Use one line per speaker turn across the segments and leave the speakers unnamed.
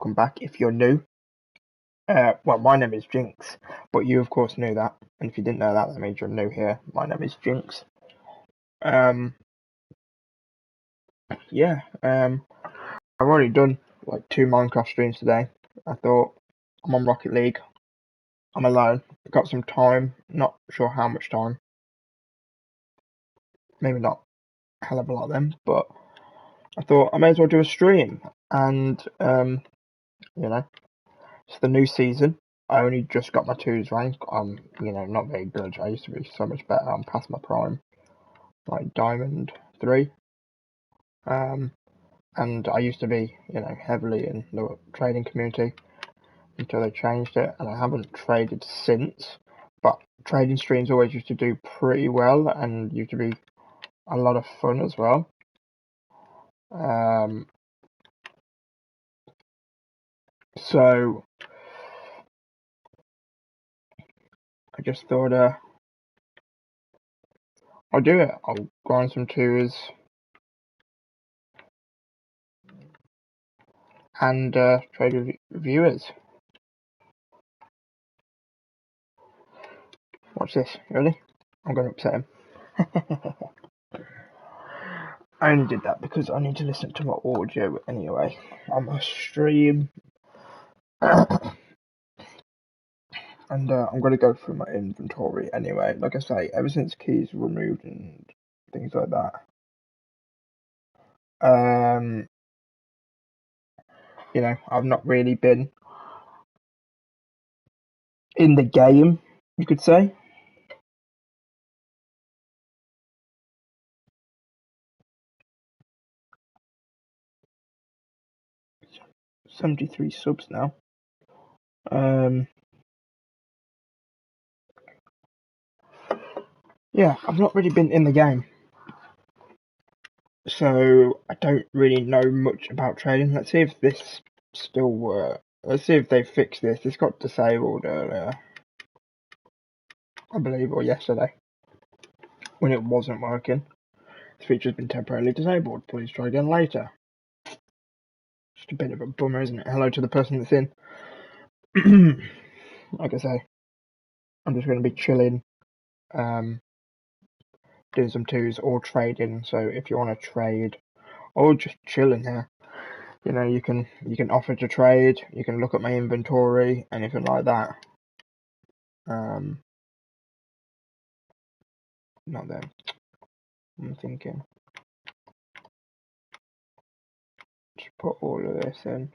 welcome back if you're new. Well, my name is Jinx, but you of course knew that, and if you didn't know that, that means you're new here. My name is Jinx. Um, yeah, I've already done like 2 Minecraft streams today. I thought I'm on Rocket League. I'm alone. I've got some time. Not sure how much time. Maybe not a hell of a lot then, but I thought I may as well do a stream. And you know, it's the new season. I only just got my 2's rank. I'm, not very good. I used to be so much better. I'm past my prime, like Diamond 3. And I used to be, heavily in the trading community until they changed it, and I haven't traded since. But trading streams always used to do pretty well and used to be a lot of fun as well. So I just thought I'll do it. I'll grind some 2's and trade with viewers. Watch this, really? I'm going to upset him. I only did that because I need to listen to my audio anyway on my stream. And I'm going to go through my inventory anyway. Like I say, ever since keys were removed and things like that, I've not really been in the game, you could say. $73 subs now. Yeah, I've not really been in the game, so I don't really know much about trading. Let's see if this still works. Let's see if they fixed this. This got disabled earlier, I believe, or yesterday, when it wasn't working. This feature's been temporarily disabled. Please try again later. Just a bit of a bummer, isn't it? Hello to the person that's in. Like I say, I'm just going to be chilling, doing some 2's or trading. So if you want to trade or just chilling here, you can offer to trade. You can look at my inventory, anything like that. Not there. I'm thinking. Just put all of this in.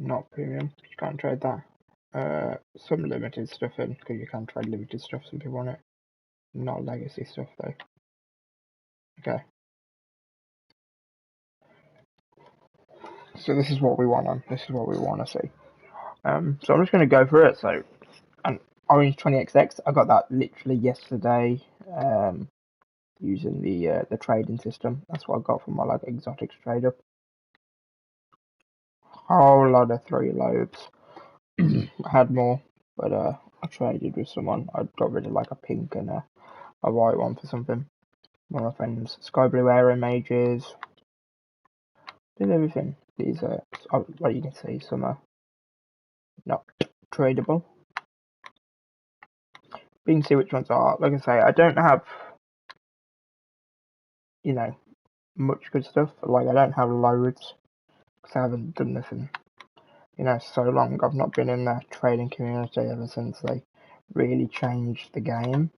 Not premium. You can't trade that. Some limited stuff in, because you can trade limited stuff. Some people want it. Not legacy stuff though. Okay. So this is what we want on. This is what we want to see. So I'm just going to go for it. So, an Orange 20XX. I got that literally yesterday. Using the trading system. That's what I got from my exotics trader. Whole lot of 3 lobes. I had more, but I traded with someone. I got rid of a pink and a white one for something. One of my friends, sky blue arrow mages. Did everything. These are, like you can see, some are not tradable. But you can see which ones are. Like I say, I don't have, much good stuff. I don't have loads because I haven't done this in, so long. I've not been in the trading community ever since they really changed the game.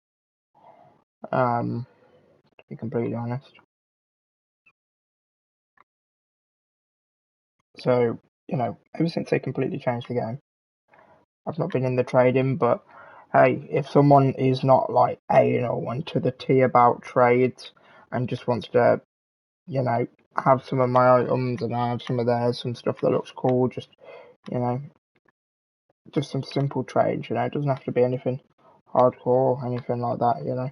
To be completely honest. So, ever since they completely changed the game, I've not been in the trading, but hey, if someone is not anal into the tea about trades and just wants to, have some of my items and I have some of theirs, some stuff that looks cool, just, just some simple trades, it doesn't have to be anything hardcore, anything like that,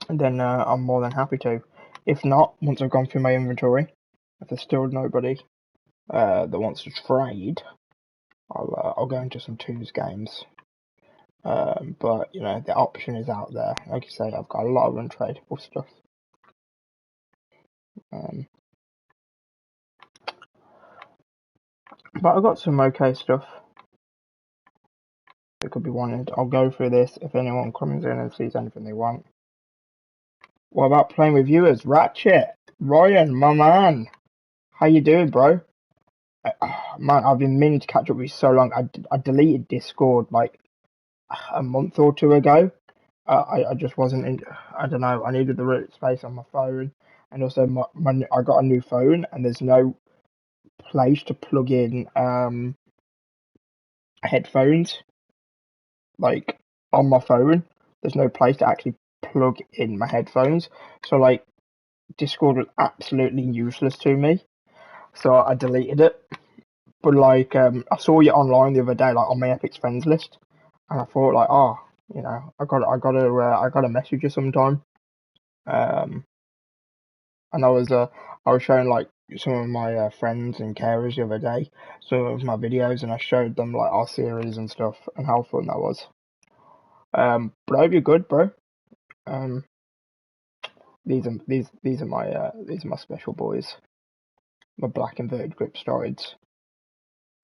and then I'm more than happy to. If not, once I've gone through my inventory, if there's still nobody that wants to trade, I'll go into some 2's games. But the option is out there. Like you say, I've got a lot of untradeable stuff. But I got some okay stuff. It could be wanted. I'll go through this if anyone comes in and sees anything they want. What about playing with viewers? Ratchet, Ryan, my man. How you doing, bro? Man, I've been meaning to catch up with you so long. I deleted Discord like a month or two ago. I just wasn't in. I don't know. I needed the root space on my phone, and also I got a new phone, and there's no place to plug in headphones like on my phone. There's no place to actually plug in my headphones. So like Discord was absolutely useless to me. So I deleted it. But like I saw you online the other day, like on my Epic's friends list, and I thought like, oh, you know, I gotta message you sometime. Um, and I was showing like some of my friends and carers the other day some of my videos, and I showed them like our series and stuff and how fun that was. But I hope you're good, bro. Um, these are my special boys, my black inverted grip steroids.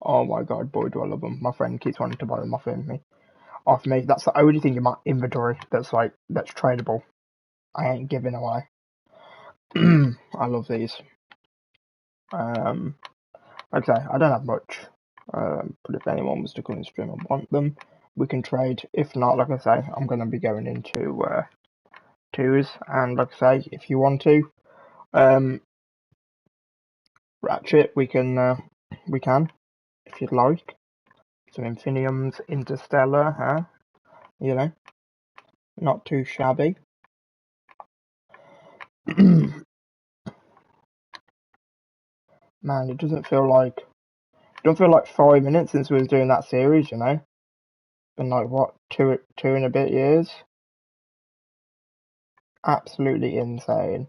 Oh my god, boy, do I love them. My friend keeps wanting to buy them off me. That's the only thing in my inventory that's tradable. I ain't giving away. I love these. Like I say, I don't have much. But if anyone was to come and stream and want them, we can trade. If not, like I say, I'm gonna be going into 2's, and like I say, if you want to, Ratchet, we can, if you'd like. Some Infiniums, Interstellar, huh? You know, not too shabby. Man, it don't feel like 5 minutes since we was doing that series, you know? Been like what, two and a bit years? Absolutely insane.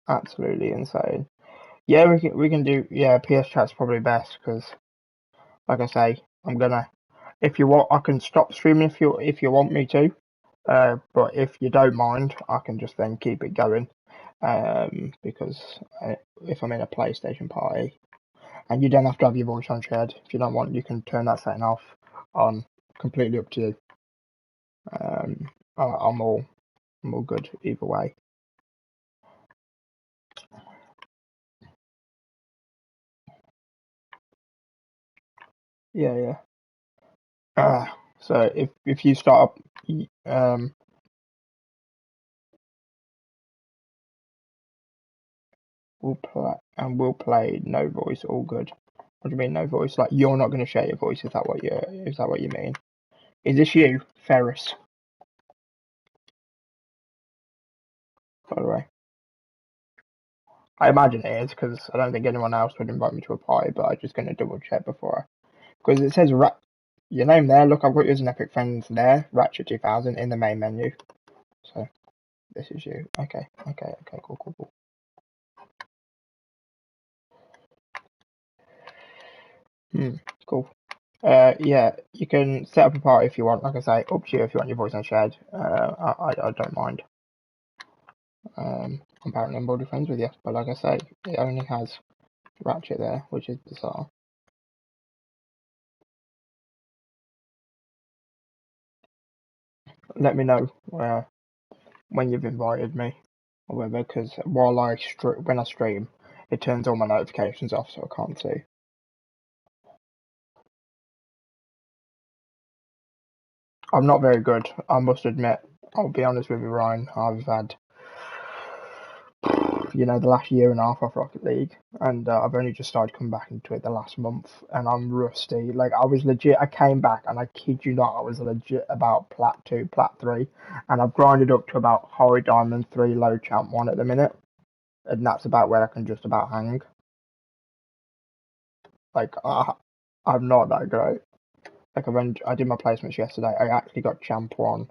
Absolutely insane. Yeah, we can do, yeah, PS chat's probably best because like I say, I'm gonna, if you want, I can stop streaming if you want me to. But if you don't mind, I can just then keep it going. Because if I'm in a PlayStation party, and you don't have to have your voice on shared. If you don't want, you can turn that setting off on. Completely up to you. I'm all good either way. Yeah. So if you start up, we'll play no voice, all good. What do you mean no voice? Like you're not going to share your voice? Is that what you mean? Is this you, Ferris? By the way, I imagine it is because I don't think anyone else would invite me to a party. But I'm just going to double check before because it says your name there. Look, I've got you as an Epic Friends there, Ratchet 2000 in the main menu. So this is you. Okay, cool. Cool. Yeah, you can set up a party if you want. Like I say, up to you if you want your voice unshared. I don't mind. Apparently I'm already friends with you, but like I say, it only has Ratchet there, which is bizarre. Let me know when you've invited me, or whatever, because when I stream, it turns all my notifications off, so I can't see. I'm not very good, I must admit. I'll be honest with you, Ryan. I've had, the last year and a half off Rocket League, and I've only just started coming back into it the last month, and I'm rusty. Like, I came back, and I kid you not, I was legit about Plat 2, Plat 3, and I've grinded up to about High Diamond 3, Low Champ 1 at the minute, and that's about where I can just about hang. Like, I'm not that great. Like, I did my placements yesterday, I actually got Champ 1,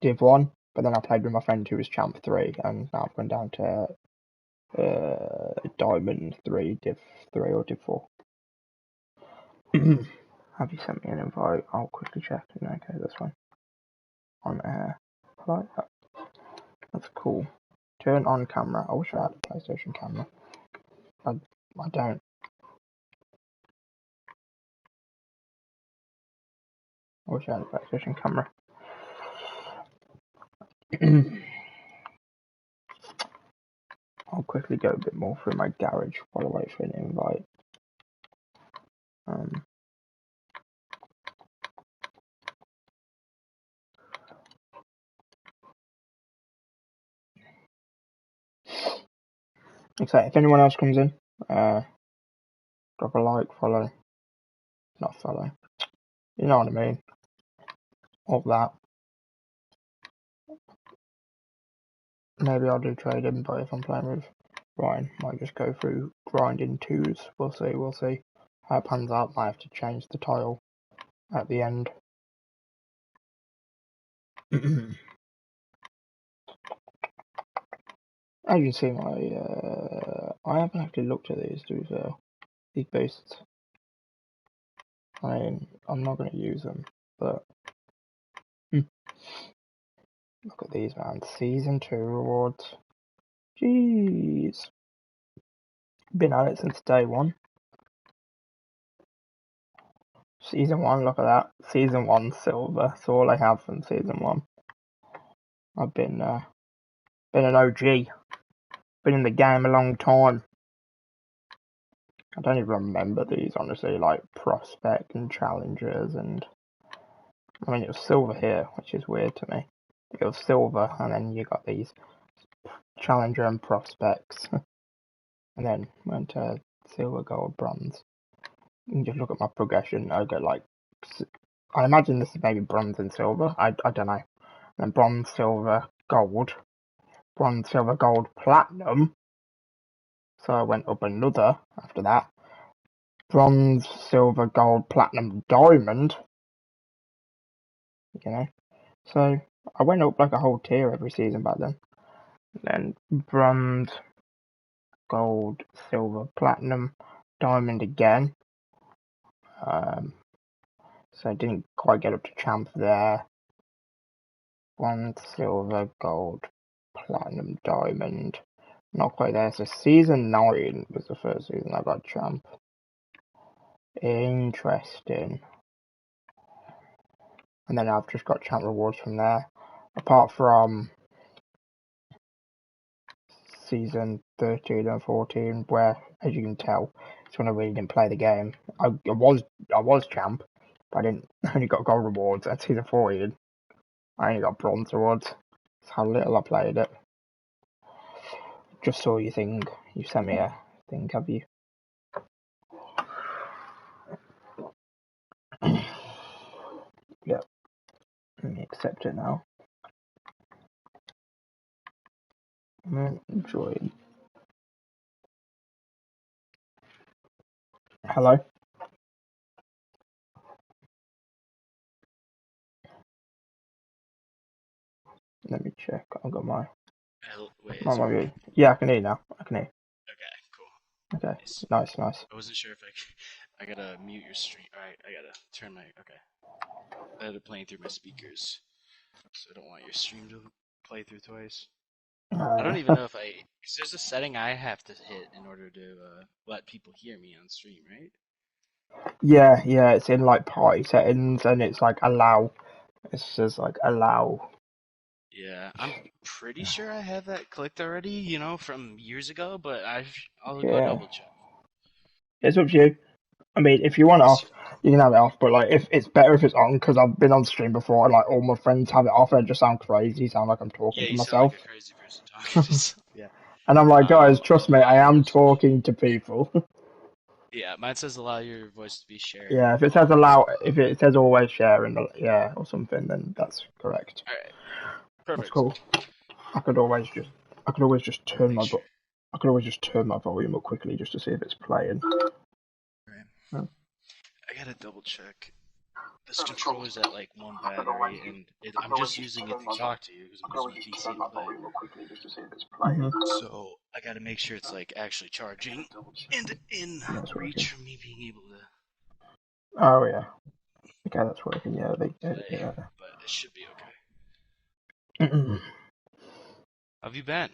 Div 1, but then I played with my friend who was Champ 3, and now I've gone down to Diamond 3, Div 3 or Div 4. Have you sent me an invite? I'll quickly check. No, okay, that's fine. On air. I like that. That's cool. Turn on camera. I wish I had a PlayStation camera. I don't. I wish I had a PlayStation camera. I'll quickly go a bit more through my garage while I wait for an invite. Okay, if anyone else comes in, drop a like, follow. Not follow. You know what I mean. All that. Maybe I'll do trading, but if I'm playing with Ryan, might just go through grinding 2's. We'll see how it pans out. Might have to change the tile at the end. As you can see, I haven't actually looked at these, to be fair. These boosts. I mean, I'm not going to use them, but look at these, man. Season 2 rewards. Jeez. Been at it since day 1. Season 1, look at that. Season 1 silver. That's all I have from Season 1. I've been an OG. Been in the game a long time. I don't even remember these, honestly, like prospect and challengers, and I mean it was silver here, which is weird to me. It was silver, and then you got these challenger and prospects, and then went to silver, gold, bronze. You can just look at my progression. I go like, I imagine this is maybe bronze and silver. I don't know. And then bronze, silver, gold, bronze, silver, gold, platinum. So I went up another after that. Bronze, silver, gold, platinum, diamond. You know, so I went up like a whole tier every season back then. And then bronze, gold, silver, platinum, diamond again. So I didn't quite get up to champ there. Bronze, silver, gold, platinum, diamond. Not quite there. So season 9 was the first season I got champ. Interesting. And then I've just got champ rewards from there. Apart from season 13 and 14, where, as you can tell, it's when I really didn't play the game. I was champ, but I didn't. I only got gold rewards. At season 14, I only got bronze rewards. That's how little I played it. Just saw your thing. You sent me a thing, have you? Yep. Let me accept it now. Join. Hello? Let me check. I've got my.
Wait, is it working?
Yeah, I can hear you now. I can hear.
Okay, cool.
Okay, nice.
I wasn't sure if I gotta mute your stream. Alright, I gotta turn my. Okay. I had it playing through my speakers, so I don't want your stream to play through twice. I don't even know if because there's a setting I have to hit in order to let people hear me on stream, right?
Yeah, it's in like party settings and it's like allow. It says like allow.
Yeah, I'm pretty sure I have that clicked already, from years ago, but I'll go
Yeah.
double check.
It's up to you. I mean, if you want it off, you can have it off, but like, if it's better if it's on, because I've been on stream before and like all my friends have it off, and it just sound crazy, sound like I'm talking
Yeah,
to
you sound like
myself.
a crazy person talking to yourself. Yeah.
And I'm like, guys,
I'll
trust me,
allow
I
your
am
voice to be.
talking to people.
Yeah, mine says allow your voice to be shared.
Yeah, if it says allow, if it says always share in the, yeah, or something, then that's correct.
All right,
That's
perfect.
cool. I could always just
I'll
turn
make
my
sure.
I could always just turn my volume up quickly just to see if it's playing.
Right.
Yeah.
I gotta double check. This controller's at like one battery, and I'm just using it to talk to you because I'm using my PC to play. So I gotta make sure it's like actually charging and in reach for me being able to
Oh yeah. Okay, that's working. Yeah,
play,
yeah.
but it should be okay. How have you been?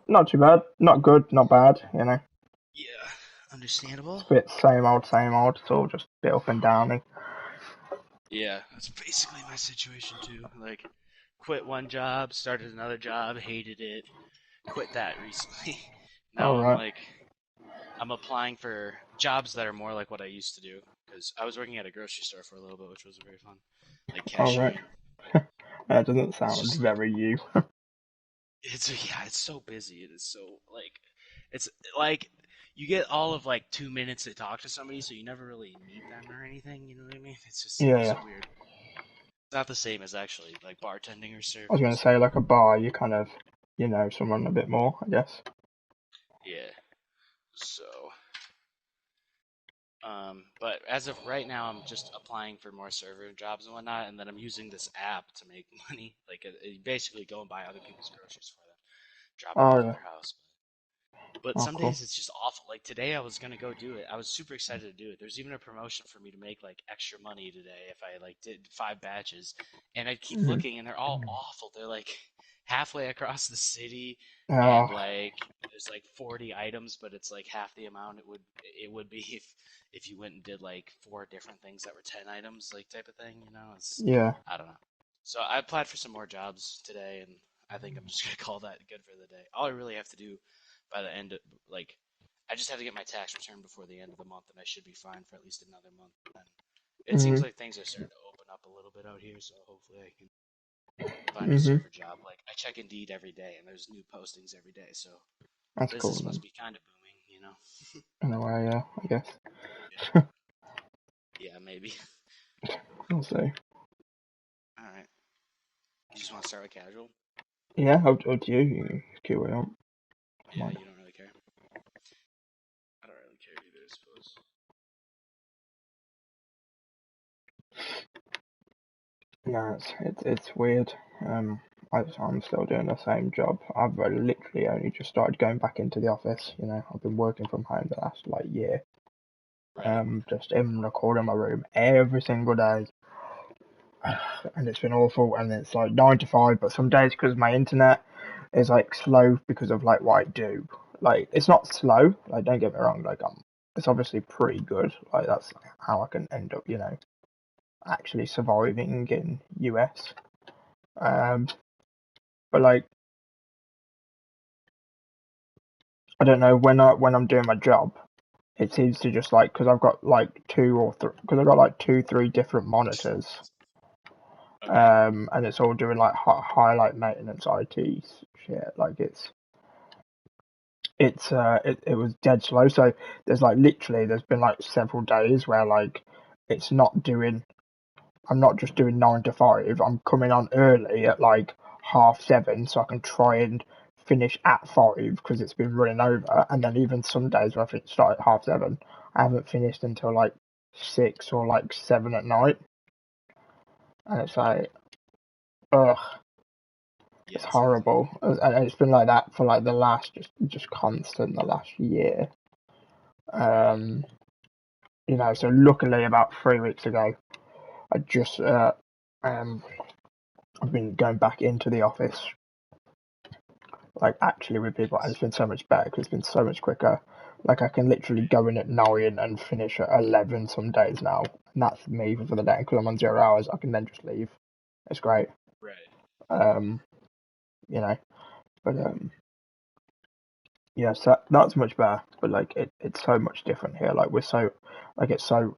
Not too bad. Not good, not bad. You know,
Yeah,
it's
understandable.
a bit same old, same old. It's all just a bit up and down.
Yeah, that's basically my situation too. Like, quit one job, started another job, hated it, quit that recently.
All
Now
right,
I'm applying for jobs that are more like what I used to do because I was working at a grocery store for a little bit, which was very fun, like
all right.
cashiering.
That doesn't
It's
sound
just like
very you.
it's yeah, it's so busy. It is so like it's like you get all of like 2 minutes to talk to somebody, so you never really meet them or anything. You know what I mean? It's just
Yeah, yeah.
so weird. It's not the same as actually like bartending or
I was
serving.
gonna
So
say like a bar, you kind of, someone a bit more, I guess.
yeah. So but as of right now, I'm just applying for more server jobs and whatnot, and then I'm using this app to make money. Like you basically go and buy other people's groceries for them, drop them
Oh
off at
yeah.
their house. But
Oh
some
cool.
days it's just awful. Like today, I was gonna go do it. I was super excited to do it. There's even a promotion for me to make like extra money today if I like did 5 batches. And I keep
Hmm.
looking, and they're all awful. They're like halfway across the city,
Oh
and like there's like 40 items, but it's like half the amount it would be if you went and did like 4 different things that were 10 items, like type of thing. You know, it's
yeah.
I don't know. So I applied for some more jobs today, and I think I'm just gonna call that good for the day. All I really have to do by the end of like I just have to get my tax return before the end of the month and I should be fine for at least another month. And it seems
Mhm.
like things are starting to open up a little bit out here, so hopefully I can find a
Mhm.
server job. Like I check Indeed every day and there's new postings every day, so
That's cool
business
then.
must be kind of booming, you know?
In a way, yeah. I guess.
Yeah. Yeah, maybe.
We'll see.
All right. You just want to start with casual?
Yeah. Up to you. You keep it on. Come
Yeah,
on.
you don't really care. I don't really care either, I suppose.
No, it's weird. I'm still doing the same job. I've literally only just started going back into the office. I've been working from home the last like year.
Right.
Just in the corner of my room every single day, and it's been awful. And it's like 9 to 5, but some days because my internet is like slow because of like what I do. Like it's not slow. Like don't get me wrong. Like it's obviously pretty good. Like that's how I can end up, actually surviving in US. Um, but like I don't know when I'm doing my job, it seems to just like because I've got like two or three because I've got like two, three different monitors.
Okay.
And it's all doing like highlight maintenance IT shit. Like it was dead slow. So there's been like several days where like it's not doing. I'm not just doing 9 to 5. I'm coming on early at like 7:30 so I can try and finish at 5 because it's been running over. And then even some days where I start at 7:30, I haven't finished until like 6 or like 7 at night. And it's like, ugh.
Yeah,
It's
it sounds like
horrible, and it's been like that for like the last just constant the last year.
right.
Um, so luckily about 3 weeks ago, I just um, I've been going back into the office, like actually with people, and
Nice.
it's been so much better because it's been so much quicker. Like I can literally
Right.
go in at 9 and finish at 11 some days now, and that's me for the day because I'm on 0 hours. I can then just leave. It's great.
Right.
Um, you know, but. Yes, that's much better, but like it's so much different here. Like we're so like it's so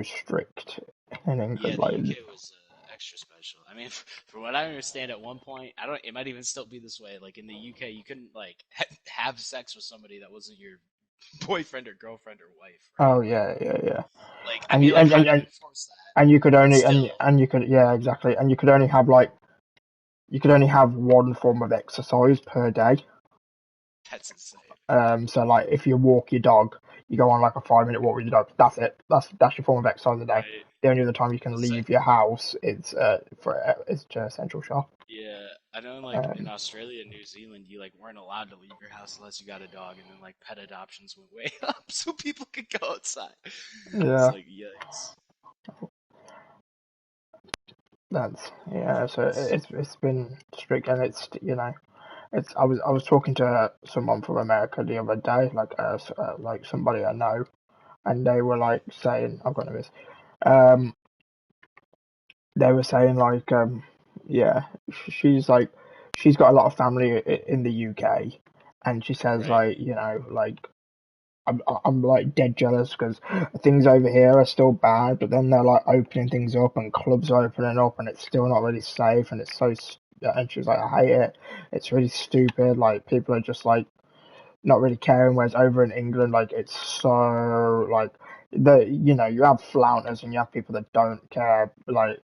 strict in
Yeah,
England.
the
Like
UK was extra special. I mean, from what I understand, at one point, I don't. It might even still be this way. Like in the UK, you couldn't like have sex with somebody that wasn't your boyfriend or girlfriend or wife, right?
oh yeah, yeah, yeah.
Like I
And
mean,
you
like how do you
and
enforce that?
and you could
But
only
still,
and you could yeah exactly, and you could only have like you could only have one form of exercise per day.
that's insane.
So like if you walk your dog, you go on like a 5 minute walk with your dog. That's it. That's your form of exercise a day.
Right?
The only other time you can
It's
leave your house is to essential shop.
yeah, I know. In like in
Um,
Australia and New Zealand, you like weren't allowed to leave your house unless you got a dog, and then like pet adoptions went way up, so people could go outside. It's
yeah.
like yikes.
That's yeah. So
It's
it's been strict, and it's I was talking to someone from America the other day, like somebody I know, and they were like saying, I've got no this. Um, they were saying like, yeah, she's like, she's got a lot of family in the UK, and she says
Right.
like, like I'm like dead jealous because things over here are still bad, but then they're like opening things up and clubs are opening up, and it's still not really safe, and it's so. And she was like, I hate it. It's really stupid. Like people are just like not really caring. Whereas over in England, like it's so like you have flouters and you have people that don't care. Like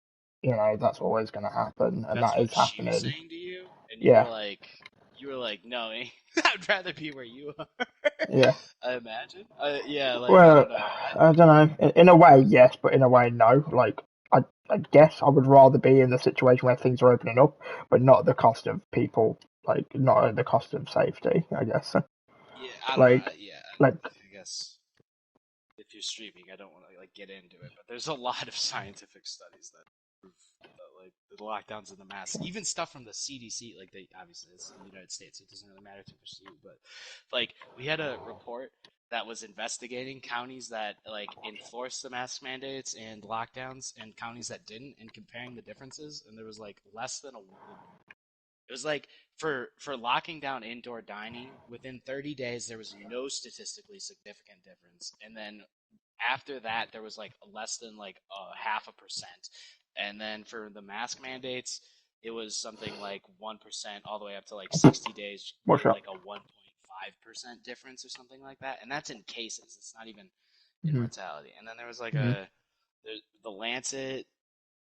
that's always going to happen, and
That's
that
what
is
she was
happening.
saying to you, and
Yeah,
you were like, no, I'd rather be where you are.
yeah.
I imagine. Yeah, like I
Well,
don't know.
I don't know. In a way, yes, but in a way, no. Like, I guess I would rather be in the situation where things are opening up, but not at the cost of people. Like, not at the cost of safety. I guess.
Yeah, I don't know.
Like,
Yeah,
like,
I guess if you're streaming, I don't want to like get into it, but there's a lot of scientific studies that prove that like the lockdowns and the masks, even stuff from the CDC, like they obviously it's the United States, so it doesn't really matter to pursue, but like we had a report that was investigating counties that like enforced the mask mandates and lockdowns and counties that didn't, and comparing the differences, and there was like less than a it was like for locking down indoor dining within 30 days there was no statistically significant difference, and then after that there was like less than like a half a percent, and then for the mask mandates it was something like 1% all the way up to like 60 days
what's up?
like a 1.5% difference or something like that, and that's in cases, it's not even in
Hmm.
mortality. And then there was like
Hmm.
the Lancet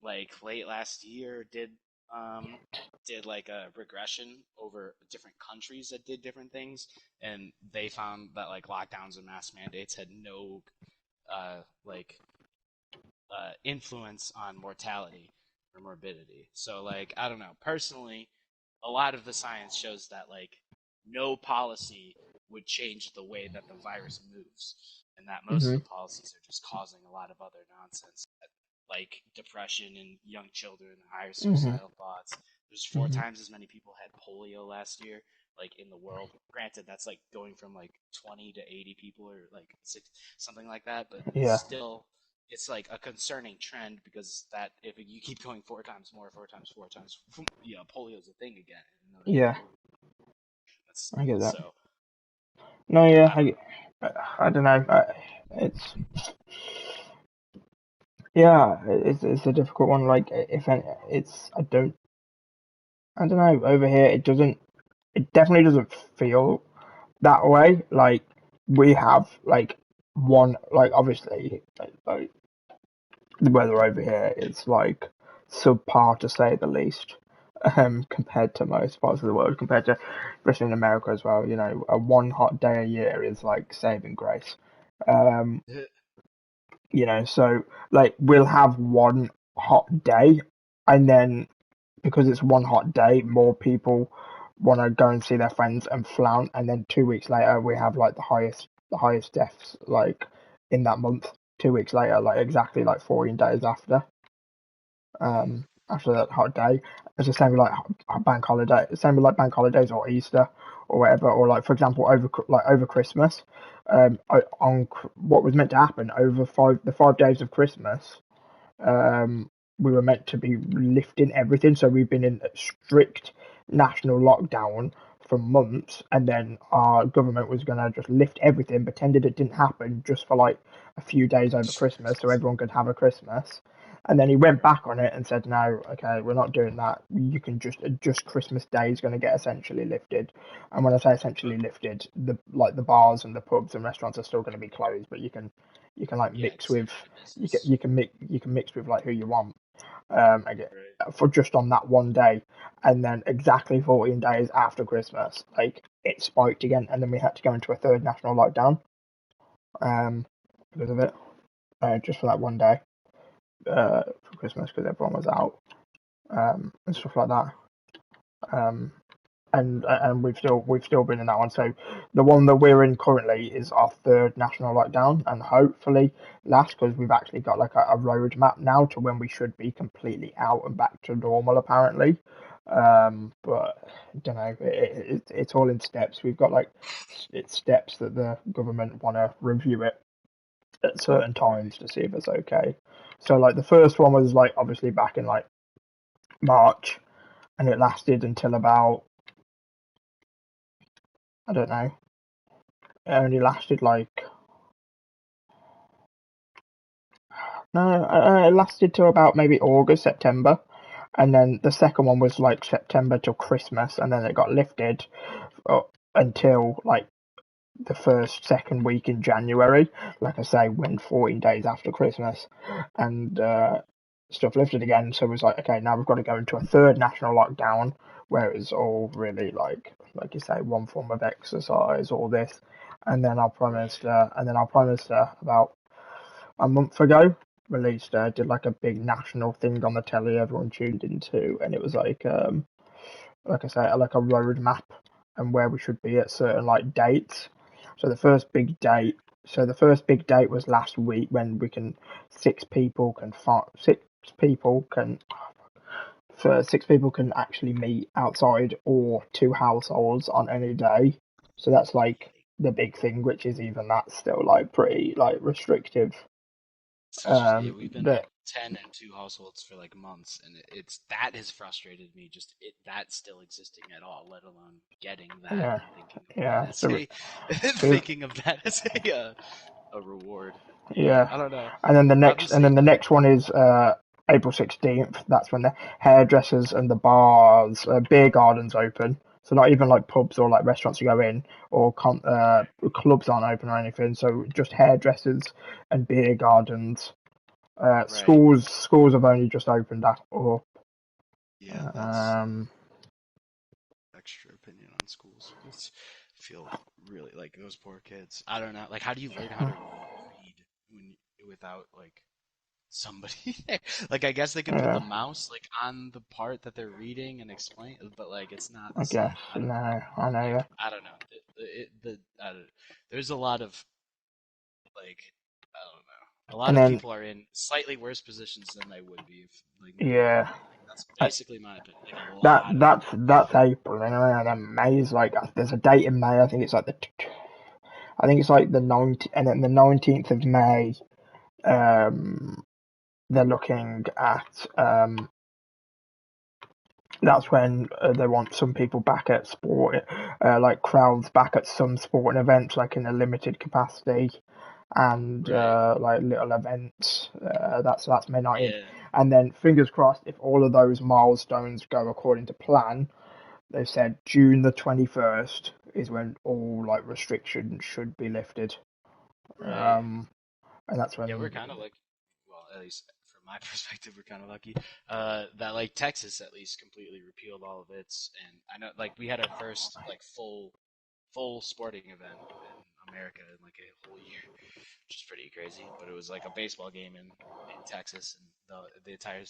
like late last year um did like a regression over different countries that did different things, and they found that like lockdowns and mask mandates had no like influence on mortality or morbidity. So like I don't know, personally a lot of the science shows that like no policy would change the way that the virus moves, and that most of
Hmm.
the policies are just causing a lot of other nonsense, like depression in young children, higher
Hmm.
suicidal thoughts. There's four
Hmm.
times as many people had polio last year, like in the world. Granted, that's like going from like 20 to 80 people or like six, something like that, but
Yeah.
still, it's like a concerning trend because that if you keep going four times, four times, polio is a thing again. You know what I mean?
Yeah.
That's
I get that.
so.
No,
Yeah,
yeah.
I don't know.
I don't know. It's yeah. It's a difficult one. Like, if any, it's I don't know. Over here, it doesn't. It definitely doesn't feel that way. Like we have like one like obviously like the weather over here is like subpar to say the least. Compared to most parts of the world, compared to especially in America as well, a one hot day a year is like saving grace. Um, so like we'll have one hot day, and then because it's one hot day, more people want to go and see their friends and flout, and then 2 weeks later we have like the highest deaths like in that month. 2 weeks later, like exactly like 14 days after that hot day. It's the same with like bank holiday, same with like bank holidays or Easter or whatever, or like for example over Christmas. On what was meant to happen over the 5 days of Christmas, we were meant to be lifting everything. So we've been in a strict national lockdown for months, and then our government was going to just lift everything, pretended it didn't happen just for like a few days over Christmas so everyone could have a Christmas. And then he went back on it and said, no, okay, we're not doing that. You can just Christmas Day is going to get essentially lifted. And when I say essentially lifted, the bars and the pubs and restaurants are still going to be closed, but you can like
Yeah,
mix
just
with
everyday
you can
business.
you can mix with like who you want again
Right.
for just on that one day, and then exactly 14 days after Christmas, like it spiked again, and then we had to go into a third national lockdown um because of it, just for that one day for Christmas because everyone was out and stuff like that. Um, and we've still been in that one. So the one that we're in currently is our third national lockdown, and hopefully last because we've actually got like a road map now to when we should be completely out and back to normal apparently. But I don't know. It's all in steps. We've got like it's steps that the government want to review it at certain
Right.
times to see if it's okay. So like the first one was like obviously back in like March, and it lasted until about I don't know. It only lasted like no, it lasted till about maybe August, September, and then the second one was like September till Christmas, and then it got lifted until like the second week in January. Like I say, when 14 days after Christmas, and stuff lifted again. So it was like, okay, now we've got to go into a third national lockdown, where it's all really like you say, one form of exercise, all this, and then
Right.
Our Prime Minister about a month ago released did like a big national thing on the telly everyone tuned into, and it was like I say, like a road map and where we should be at certain like dates. So the first big date, so the first big date was last week when we can six people can six people can actually meet outside or two households on any day. So that's like
Yeah.
the big thing, which is even that's still like pretty like restrictive.
Such yeah, we've been
But
like 10 and 2 households for like months, and it's that has frustrated me. Just that still existing at all, let alone getting that
yeah,
and thinking of that
yeah.
as
So
a
so
thinking of that as a reward. Yeah,
yeah,
I don't know.
and
Obviously,
then the next one is April 16th. That's when the hairdressers and the bars, beer gardens open. So not even like pubs or like restaurants to go in, or clubs aren't open or anything. So just hairdressers and beer gardens.
right.
Schools have only just opened up. Or
Yeah, that's
um,
extra opinion on schools. It's feel really like those poor kids. I don't know. Like, how do you learn how to read without like somebody there? Like, I guess they could put the
yeah,
mouse like on the part that they're reading and explain, but like it's not the
I guess
same. I don't know.
no, I know.
Like,
Yeah.
I don't know. I don't, there's a lot of like I don't know. A lot
And
of
then
people are in slightly worse positions than they would be if like nothing
yeah,
happened. Like that's
I,
basically my opinion. Like a
that
lot of people.
that's April anyway. And then May's like there's a date in May. I think it's like the 19th, and then the 19th of May. Um, they're looking at that's when they want some people back at sport, like crowds back at some sporting events, like in a limited capacity, and
Right.
like little events. That's May 19th,
Yeah.
and then fingers crossed if all of those milestones go according to plan. They said June the 21st is when all like restrictions should be lifted.
Right.
Um, and that's
Yeah, we're
when
kind of like, well, at least from my perspective, we're kind of lucky that like Texas at least completely repealed all of its, and I know like we had our first like full sporting event in America in like a whole year, which is pretty crazy. But it was like a baseball game in Texas, and the entire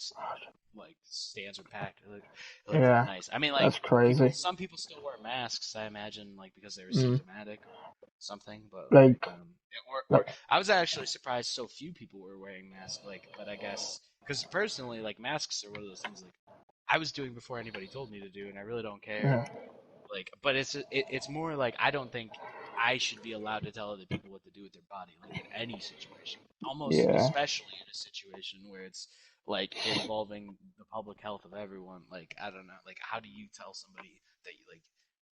like stands were packed. It looked really
yeah,
nice. I mean, like
that's crazy.
some people still wear masks. I imagine like because they were
Mm.
symptomatic or something. But like,
Like,
or
like
I was actually surprised so few people were wearing masks. Like, but I guess because personally, like masks are one of those things like I was doing before anybody told me to do, and I really don't care.
yeah,
Like, but it's more like I don't think I should be allowed to tell other people what to do with their body, like in any situation. Almost
yeah,
especially in a situation where it's like involving the public health of everyone. Like, I don't know. Like, how do you tell somebody that you like,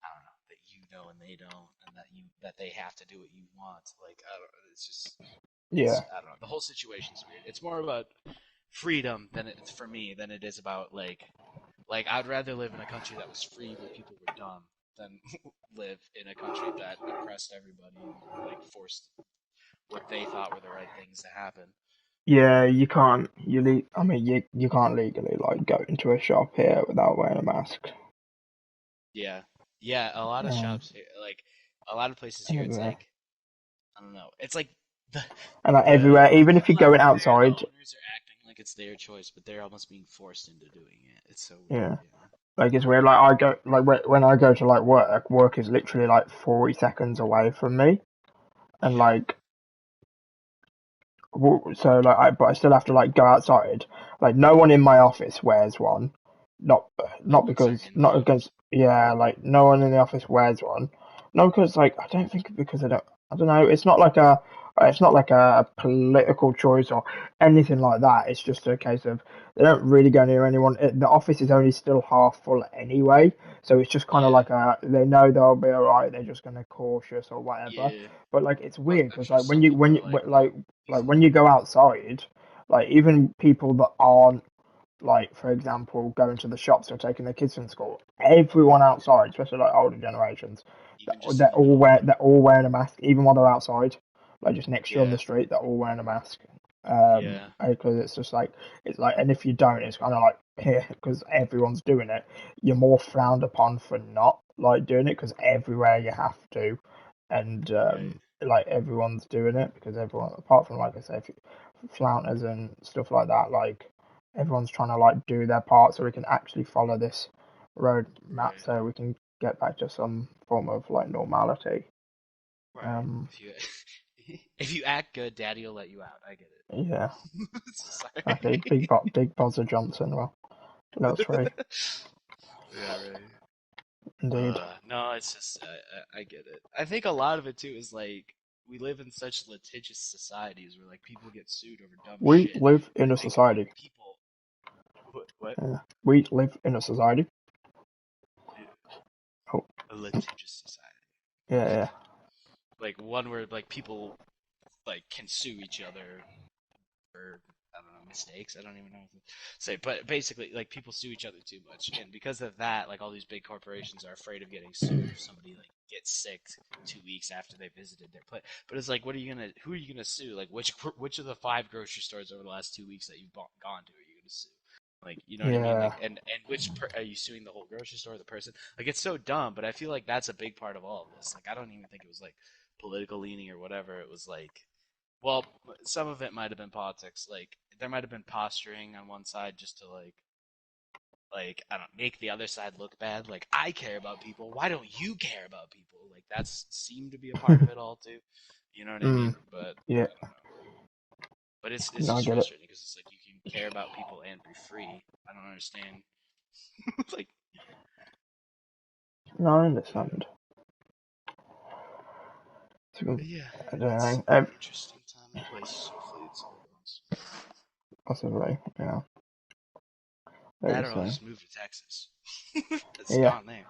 I don't know, that you know and they don't, and that they have to do what you want? Like, I don't. It's just
yeah,
I don't know. The whole situation's weird. It's more about freedom than it's for me than it is about like I'd rather live in a country that was free where people were dumb than live in a country that oppressed everybody and like forced what they thought were the right things to happen.
yeah. You can't. I mean, you can't legally like go into a shop here without wearing a mask.
Yeah. Yeah, a lot of
Um,
shops here, like a lot of places here
and,
it's
uh,
like I don't know. It's like the
and like everywhere, even if you're going
the
outside,
owners are acting like it's their choice, but they're almost being forced into doing it. It's so weird,
yeah.
you know.
Like it's weird. Like I go, like when I go to like work is literally like 40 seconds away from me, and
Yeah.
like so like but I still have to like go outside. Like no one in my office wears one, not
Like
not
once they're
because
in the
not against
office.
yeah, like no one in the office wears one. No, because like I don't think because I don't know. It's not like a political choice or anything like that. It's just a case of they don't really go near anyone. The office is only still half full anyway, so it's just kind of
Yeah,
like a they know they'll be alright. They're just gonna cautious or whatever.
yeah.
But like it's
Well,
weird
I'm
because
sure some people are like, no, these
like
are
when you go outside, like even people that aren't like for example, going to the shops or taking their kids from school, everyone outside, especially like older generations,
even just in the middle.
they're all wearing a mask, even while they're outside, like just next to you on
Yeah,
the street, they're all wearing a mask.
yeah,
Because it's just like and if you don't, it's kind of like here because everyone's doing it, you're more frowned upon for not like doing it because everywhere you have to, and
right.
like everyone's doing it because everyone, apart from like I say, flouters and stuff like that, like everyone's trying to like do their part so we can actually follow this road map
Right.
so we can get back to some form of like normality.
Right.
Um,
If you if you act good, Daddy will let you out. I get
yeah,
it.
okay,
Sorry.
Big Bozzer Johnson. Well, that was free,
Yeah, right.
indeed.
No, it's just I get it. I think a lot of it too is like we live in such litigious societies where like people get sued over dumb
We
shit,
live
and
in
I
a
think
society.
people what
We live in a society.
yeah,
Oh,
a litigious society,
yeah,
like one where like people like can sue each other for I don't know mistakes. I don't even know what to say, but basically, like people sue each other too much, and because of that, like all these big corporations are afraid of getting sued if somebody like gets sick 2 weeks after they visited their place. But it's like, what are you gonna? Who are you gonna sue? Like which of the 5 grocery stores over the last 2 weeks that you've gone to are you gonna sue? Like you know what I mean?
yeah,
Like and are you suing the whole grocery store, or the person? Like it's so dumb, but I feel like that's a big part of all of this. Like I don't even think it was like political leaning or whatever. It was like well, some of it might have been politics. Like there might have been posturing on one side just to like I don't make the other side look bad. Like I care about people. Why don't you care about people? Like that's seemed to be a part of
yeah,
it all too. You know what I
mm,
mean? But
yeah.
I don't know. But it's
No, I
just
get it.
frustrating because it's like you can care about people and be free. I don't understand. Like
No, I
yeah,
understand.
but yeah,
I don't
it's
know.
an interesting time and place. Hopefully it's over once.
Possibly, yeah. Like you
That or I'll
say.
just move to Texas. It's
Yeah.
gone there.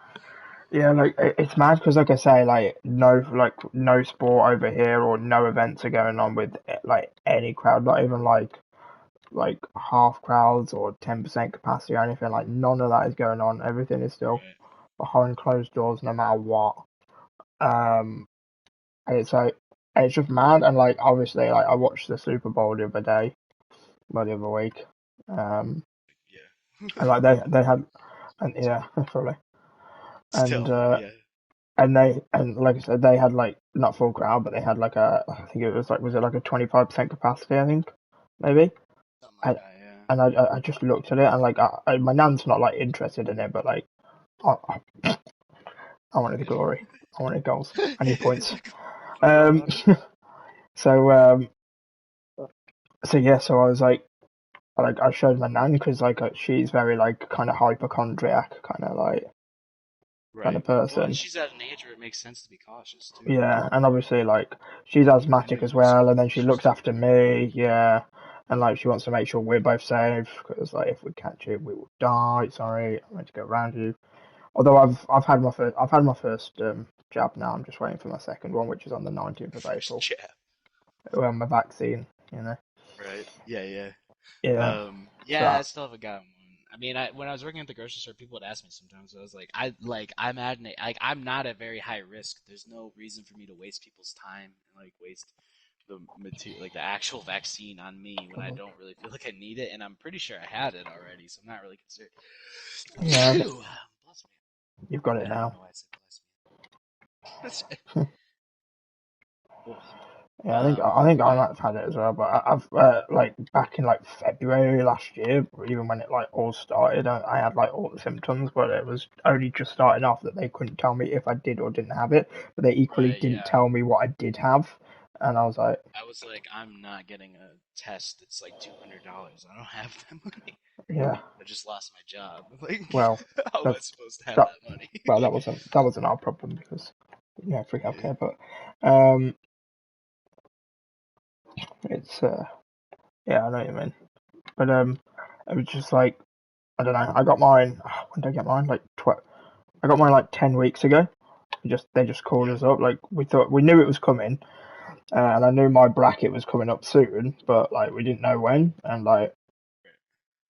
Yeah, like it's mad because, like I say, like no sport over here or no events are going on with like any crowd, not even like half crowds or 10% capacity or anything. Like none of that is going on. Everything is still
Right.
behind closed doors, no matter what. Um, and it's just mad. And like obviously, like I watched the Super Bowl the other day, well, the other week. Um,
Yeah.
and like they had, and yeah, probably. And
Still, yeah.
and like I said, they had like not full crowd, but they had like I think it was like was it like a 25% capacity, I think, maybe.
Something like
And
that, yeah.
I just looked at it and like my nan's not like interested in it, but like I, I wanted the glory, I wanted goals, I need points.
Put it all
Um,
on it.
so so yeah, so I was like I showed my nan because like she's very like kind of hypochondriac kind of
Right. Well, and
person.
she's at an age where it makes sense to be cautious too.
Yeah, and obviously, like, she's
I know
asthmatic as
you use
well,
health
and then she
issues
looks
too.
after me, yeah, and like, she wants to make sure we're both safe, because like, if we catch it, we will die. Sorry, I'm going to go around you. Although I've had my first jab now. I'm just waiting for my second one, which is on the 19th of
First
April.
jab.
Well, my vaccine, you know.
Right. Yeah, yeah.
Yeah.
Yeah, I
So
still haven't gotten one. I mean, when I was working at the grocery store, people would ask me sometimes. I was like, I'm at I'm not at very high risk. There's no reason for me to waste people's time and like waste the material, like the actual vaccine on me when I don't really feel like I need it. And I'm pretty sure I had it already, so I'm not really concerned.
yeah,
Bless me.
you've got
I
it
don't even
now.
know why I said bless me. Oh.
Yeah, I think I
Yeah,
might have had it as well, but I've like back in like February last year, even when it like all started, I had like all the symptoms, but it was only just starting off that they couldn't tell me if I did or didn't have it, but they equally
right.
didn't
Yeah,
tell me what I did have. And I was like,
I'm not getting a test that's like $200. I don't have that money.
yeah,
I just lost my job. Like,
well,
how am I
that's
supposed to have
that.
that money?
Well, that wasn't our problem because free
Yeah.
healthcare. But it's yeah, I know what you mean. But it was just like I don't know. I got mine. When did I get mine? I got mine like 10 weeks ago. They just called
Yeah.
us up. Like we knew it was coming, and I knew my bracket was coming up soon, but like we didn't know when. And like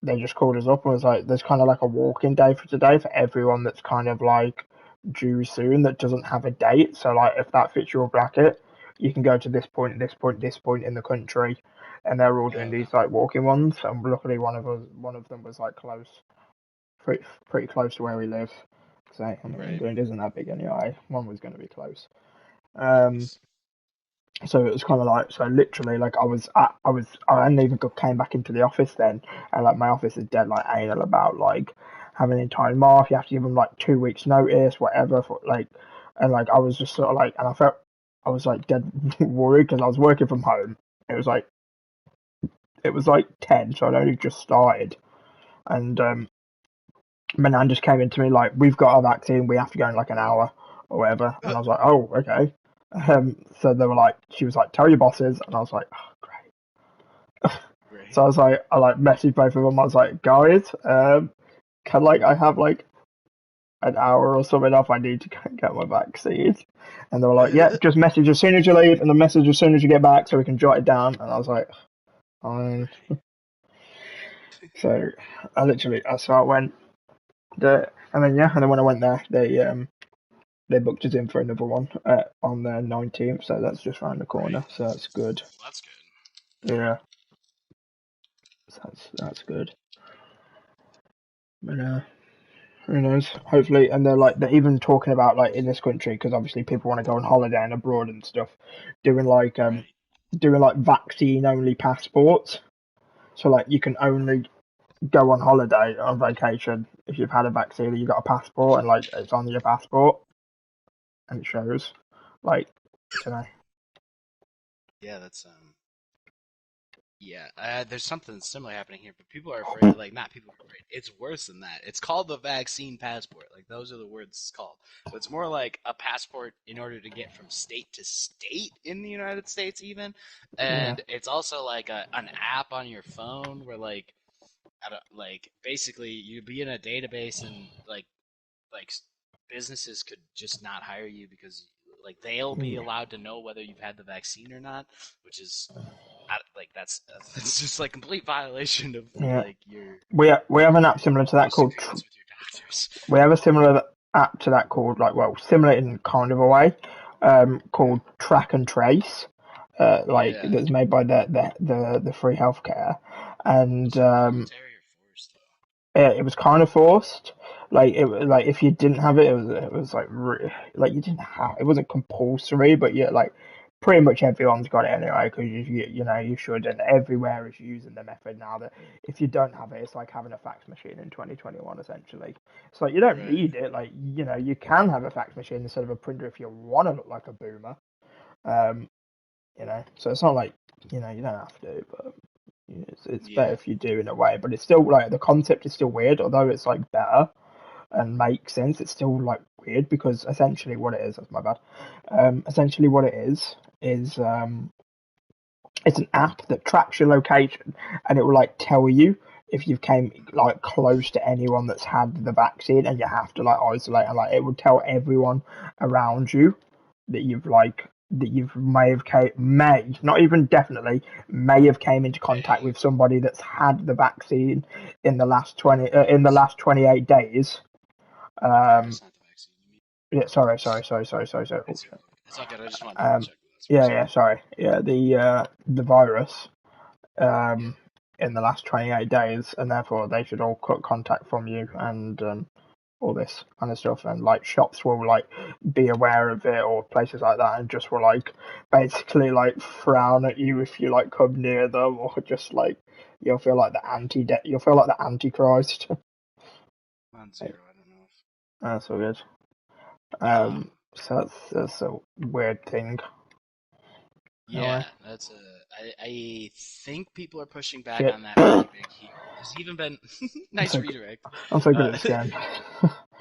they just called us up and was like, "There's kind of like a walk-in day for today for everyone that's kind of like due soon that doesn't have a date. So like if that fits your bracket, you can go to this point, this point, this point in the country." And they're all doing
Okay.
these like walking ones. And luckily, one of them was like close, pretty close to where we live. So I mean,
Right.
England isn't that big anyway. One was going to be close. Um,
Nice.
so it was kind of like, so literally, like I hadn't even came back into the office then, and like my office is dead like anal about like having any time off. You have to give them like 2 weeks notice, whatever. For like, and like I was just sort of like, and I was like dead worried because I was working from home. It was like it was like 10, so I'd only just started, and my nan just came into me like, "We've got our vaccine. We have to go in like an hour or whatever." And I was like, "Oh, okay." So they were like, she was like, "Tell your bosses," and I was like, "Oh, great."
Right.
So I like messaged both of them. I was like, "Guys, can like I have like an hour or something off? I need to go and get my vaccine." And they were like, "Yeah, just message as soon as you leave, and then message as soon as you get back, so we can jot it down." And I was like, "Fine."
Right.
So so I went there, and then yeah, and then when I went there, they booked us in for another one on the 19th, so that's just round the
Right.
corner, so that's good.
Well, that's good.
Yeah, so that's good. But who knows? Hopefully, and they're even talking about like in this country because obviously people want to go on holiday and abroad and stuff, doing like um
Right.
doing like vaccine only passports. So like you can only go on holiday on vacation if you've had a vaccine, you got a passport, and like it's on your passport and it shows. Like, I don't know.
Yeah, that's Yeah, there's something similar happening here, but people are afraid. Like, not people are afraid. It's worse than that. It's called the vaccine passport. Like, those are the words it's called. But it's more like a passport in order to get from state to state in the United States, even.
Yeah,
And it's also like an app on your phone where, like, I don't, like basically you'd be in a database and like businesses could just not hire you because like they'll be
mm,
allowed to know whether you've had the vaccine or not, which is like that's just like complete violation of
yeah.
like your
We have an
your
app similar to that
close
called
agreements with your doctors.
we have a similar app to that called like well similar in kind of a way called Track and Trace like
Yeah.
that's made by the free healthcare and
Was it voluntary or forced
it was kind of forced like like if you didn't have it it was like like you didn't have it wasn't compulsory but yeah like pretty much everyone's got it anyway because you know you should and everywhere is using the method now that if you don't have it it's like having a fax machine in 2021 essentially it's like you
though?
don't
Right.
need it like you know you can have a fax machine instead of a printer if you want to look like a boomer um you know so it's not like you know you don't have to but it's better
Yeah.
if you do in a way, but it's still like the concept is still weird, although it's like better and makes sense. It's still like weird because essentially what it is, that's my bad. Essentially what it is it's an app that tracks your location and it will like tell you if you've came like close to anyone that's had the vaccine and you have to like isolate and like it will tell everyone around you that you've may not even definitely may have came into contact
Hey,
with somebody that's had the vaccine in the last 20 in the
yes.
last 28 days.
Virus, not the vaccine. You mean?
Yeah, sorry. Oh, shit.
It's all good. I just want to double
Um,
check that that's what you
yeah,
said.
yeah, sorry. Yeah, the virus
Yeah.
in the last 28 days, and therefore they should all cut contact from you and all this kind of stuff. And like shops will like be aware of it, or places like that, and just will like basically like frown at you if you like come near them, or just like you'll feel like the antichrist.
On zero. I don't know if.
That's all good.
Um.
So that's a weird thing. in a way.
Yeah, that's I think people are pushing back
Shit.
on that
I'm
pretty big here. There's even been nice
so
redirect.
I'm so good
Uh,
at this game.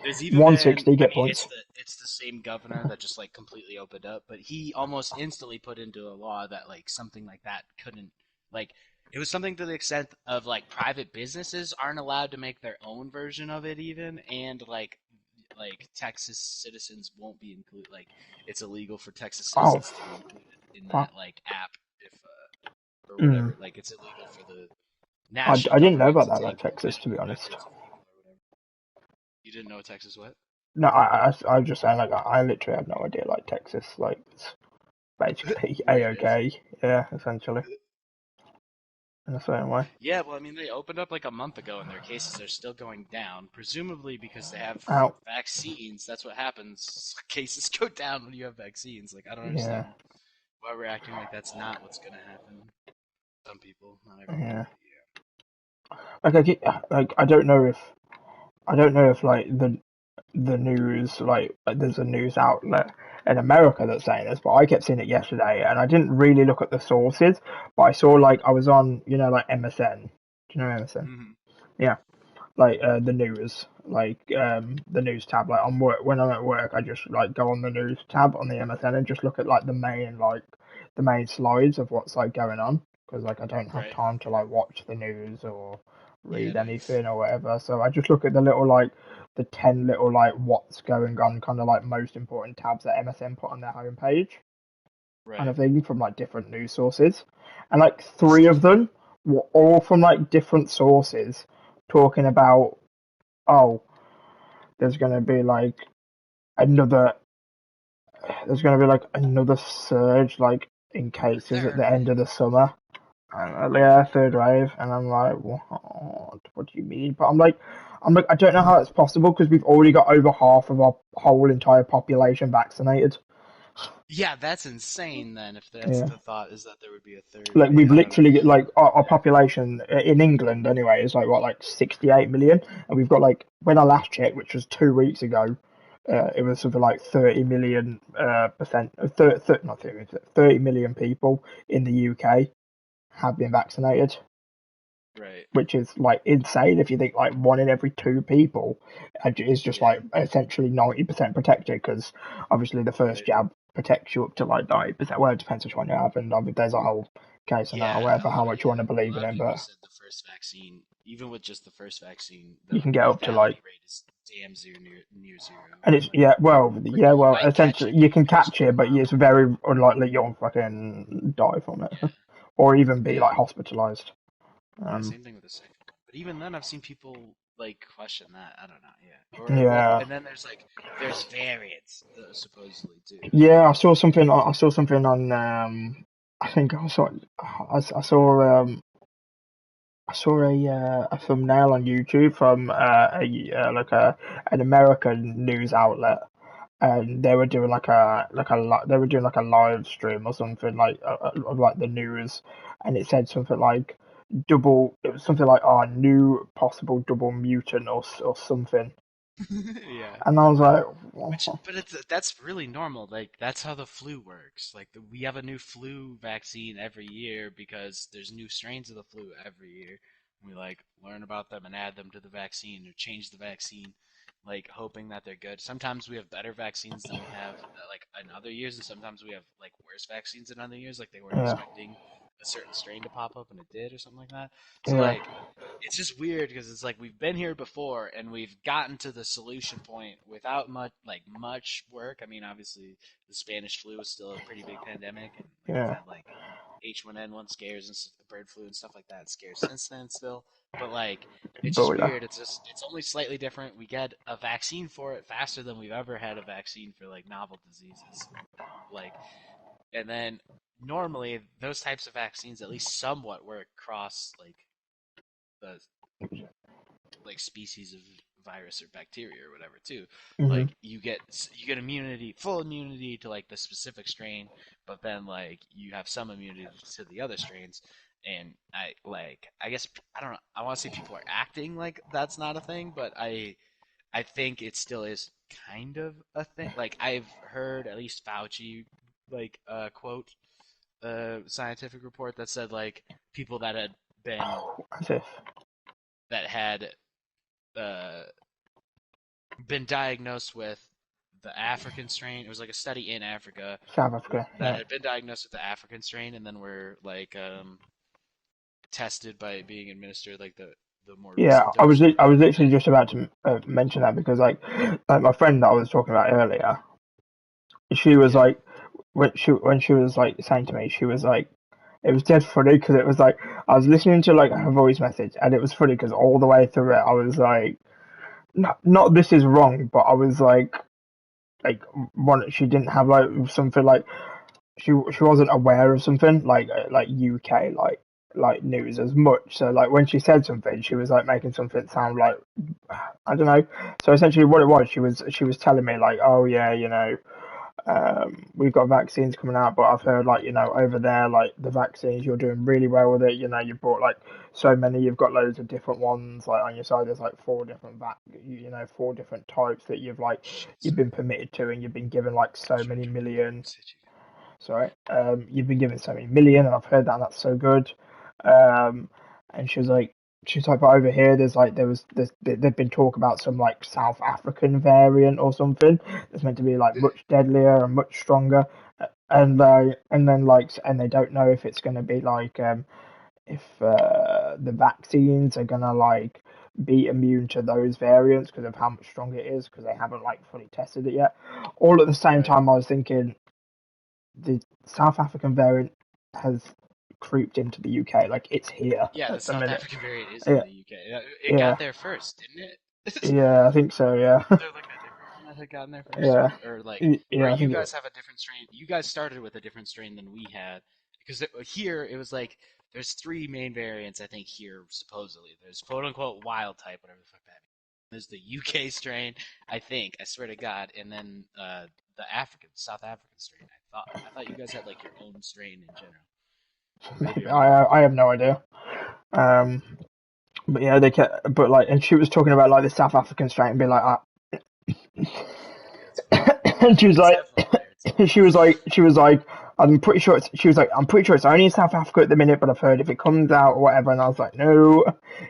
there's even been,
160
I
get
mean,
points.
it's the same governor that just like completely opened up, but he almost instantly put into a law that like something like that couldn't, like, it was something to the extent of like private businesses aren't allowed to make their own version of it even, and like Texas citizens won't be included. Like it's illegal for Texas
Oh
citizens to be included in
fuck.
that like app if or
Mm.
whatever. Like it's illegal for the
I
national
didn't know
government
about
to
that
take
about Texas, to
medical
be honest.
records of people or whatever. You didn't know Texas what?
No, I was just saying, like, I literally had no idea, like, Texas, like, it's basically
Where it is?
A-OK, yeah, essentially, in a certain way.
Yeah, well, I mean, they opened up like a month ago, and their cases are still going down, presumably because they have
Out,
vaccines. That's what happens. Cases go down when you have vaccines. Like, I don't
yeah,
understand why we're acting like that's not what's going to happen. Some people, not everyone,
yeah.
but yeah.
Like, I don't know if, like, the news, like, there's a news outlet in America that's saying this, but I kept seeing it yesterday, and I didn't really look at the sources, but I saw, like, I was on, like, MSN. Do you know MSN?
Hmm.
Yeah. Like the news, like the news tab. Like on work, when I'm at work, I just like go on the news tab on the MSN and just look at like the main slides of what's like going on, because like I don't have
Right.
time to like watch the news or
Yeah,
read
no,
anything or whatever. So I just look at the 10 little like what's going on kind of like most important tabs that MSN put on their homepage kind
right.
of thing from like different news sources, and like three of them were all from like different sources talking about, oh, there's gonna be like another there's gonna be like another surge like in
A
cases at
third
the end of
wave.
the summer. And, yeah, third wave, and I'm like, what do you mean? But I'm like, I don't know how it's possible because we've already got over half of our whole entire population vaccinated.
Yeah, that's insane. Then, if that's
Yeah.
the thought, is that there would be a third
Like
wave.
we've
I don't know.
literally like our population in England anyway is like what, like 68 million, and we've got, like, when I last checked, which was 2 weeks ago, it was something like 30 million percent, 30, not 30, 30 million people in the UK have been vaccinated,
Right.
which is like insane if you think like one in every two people is just
Yeah.
like essentially 90% protected, because obviously the first
Right.
jab protects you up to like 90%. Well, it depends which one you have, and there's a whole case on that or
Yeah,
whatever, how much you want to
a
believe in
lot of
it,
people
but
said the first vaccine, even with just the first vaccine,
you
the
can get up to like,
lethality rate is damn zero, near zero.
and it's,
Like,
yeah, well,
like
yeah,
you
well,
might catch
essentially
it,
you
but
can
you're
catch
super
it, but it's
mild.
very unlikely you'll fucking die from it,
Yeah,
or even be
yeah,
like hospitalized.
yeah.
Um,
Same thing with the second one. But even then, I've seen people like question that. I don't know. Yeah, or well,
yeah,
and then there's variants supposedly too.
yeah. I saw something on. I think I saw a thumbnail on YouTube from like an American news outlet, and they were doing they were doing like a live stream or something like of like the news, and it said something like it was something like, oh, new possible double mutant or something,
Yeah.
and I was like,
Which, but that's really normal. Like that's how the flu works. Like we have a new flu vaccine every year because there's new strains of the flu every year. We like learn about them and add them to the vaccine or change the vaccine, like hoping that they're good. Sometimes we have better vaccines than we have like in other years, and sometimes we have like worse vaccines in other years. Like they weren't
yeah,
expecting a certain strain to pop up and it did, or something like that. So
yeah,
like it's just weird because it's like we've been here before and we've gotten to the solution point without much work. I mean, obviously the Spanish flu is still a pretty big pandemic, and like we've
yeah,
had like H1N1 scares and the bird flu and stuff like that scares since then still. But like it's just
but yeah,
weird. It's only slightly different. We get a vaccine for it faster than we've ever had a vaccine for like novel diseases. Like and then normally those types of vaccines at least somewhat work across like the like species of virus or bacteria or whatever too.
hmm
Like you get immunity, full immunity to like the specific strain, but then like you have some immunity to the other strains. And I guess I don't know. I want to say people are acting like that's not a thing, but I think it still is kind of a thing. Like I've heard at least Fauci quote scientific report that said like people that had been
As if.
that had uh, been diagnosed with the African strain. It was like a study in Africa
South Africa,
that
yeah.
had been diagnosed with the African strain, and then were like tested by being administered like the more
Yeah,
recent dose or
I
whatever.
was literally just about to mention that because like my friend that I was talking about earlier, she was
Yeah,
like when she was like saying to me, she was like, it was dead funny because it was like I was listening to like her voice message and it was funny because all the way through it I was like, not this is wrong, but I was like one she didn't have like something like she wasn't aware of something like UK like news as much. So like when she said something, she was like making something sound like I don't know. So essentially, what it was, she was telling me like, oh yeah, you know, we've got vaccines coming out, but I've heard like you know over there like the vaccines you're doing really well with it. You know, you bought like so many, you've got loads of different ones. Like on your side, there's like four different you know, four different types that
shit,
you've
sorry.
been permitted to, and you've been given like so
Sorry,
many
Jordan.
million.
Say it again.
Sorry, you've been given so many million, and I've heard that, and that's so good. Um, and she's like, but over here, there's been talk about some like South African variant or something that's meant to be like much deadlier and much stronger, and then and they don't know if it's going to be like if the vaccines are going to like be immune to those variants because of how much stronger it is because they haven't like fully tested it yet. All at the same
Right.
time, I was thinking the South African variant has creeped into the UK. Like it's here
Yeah, the
at the
South
minute.
African variant is in
Yeah,
the UK. It
yeah,
got there first, didn't it?
yeah. I think so. Yeah,
Was there like a different one that had gotten there first,
yeah,
or like, or
yeah. I
you
think
guys have a different strain? You guys started with a different strain than we had, because here it was like there's three main variants. I think here supposedly there's quote unquote wild type, whatever the fuck that means. There's the UK strain, I think. I swear to God, and then the African, South African strain. I thought you guys had like your own strain in general. Maybe
maybe
I'm wrong.
I have no idea. Um, but yeah, they kept, but like, and she was talking about like the South African strain and be like,
Yeah, it's weird.
and she was
It's
like,
definitely there. It's
she was like, I'm pretty sure it's, she was like, I'm pretty sure it's only in South Africa at the minute, but I've heard if it comes out or whatever, and I was like, no,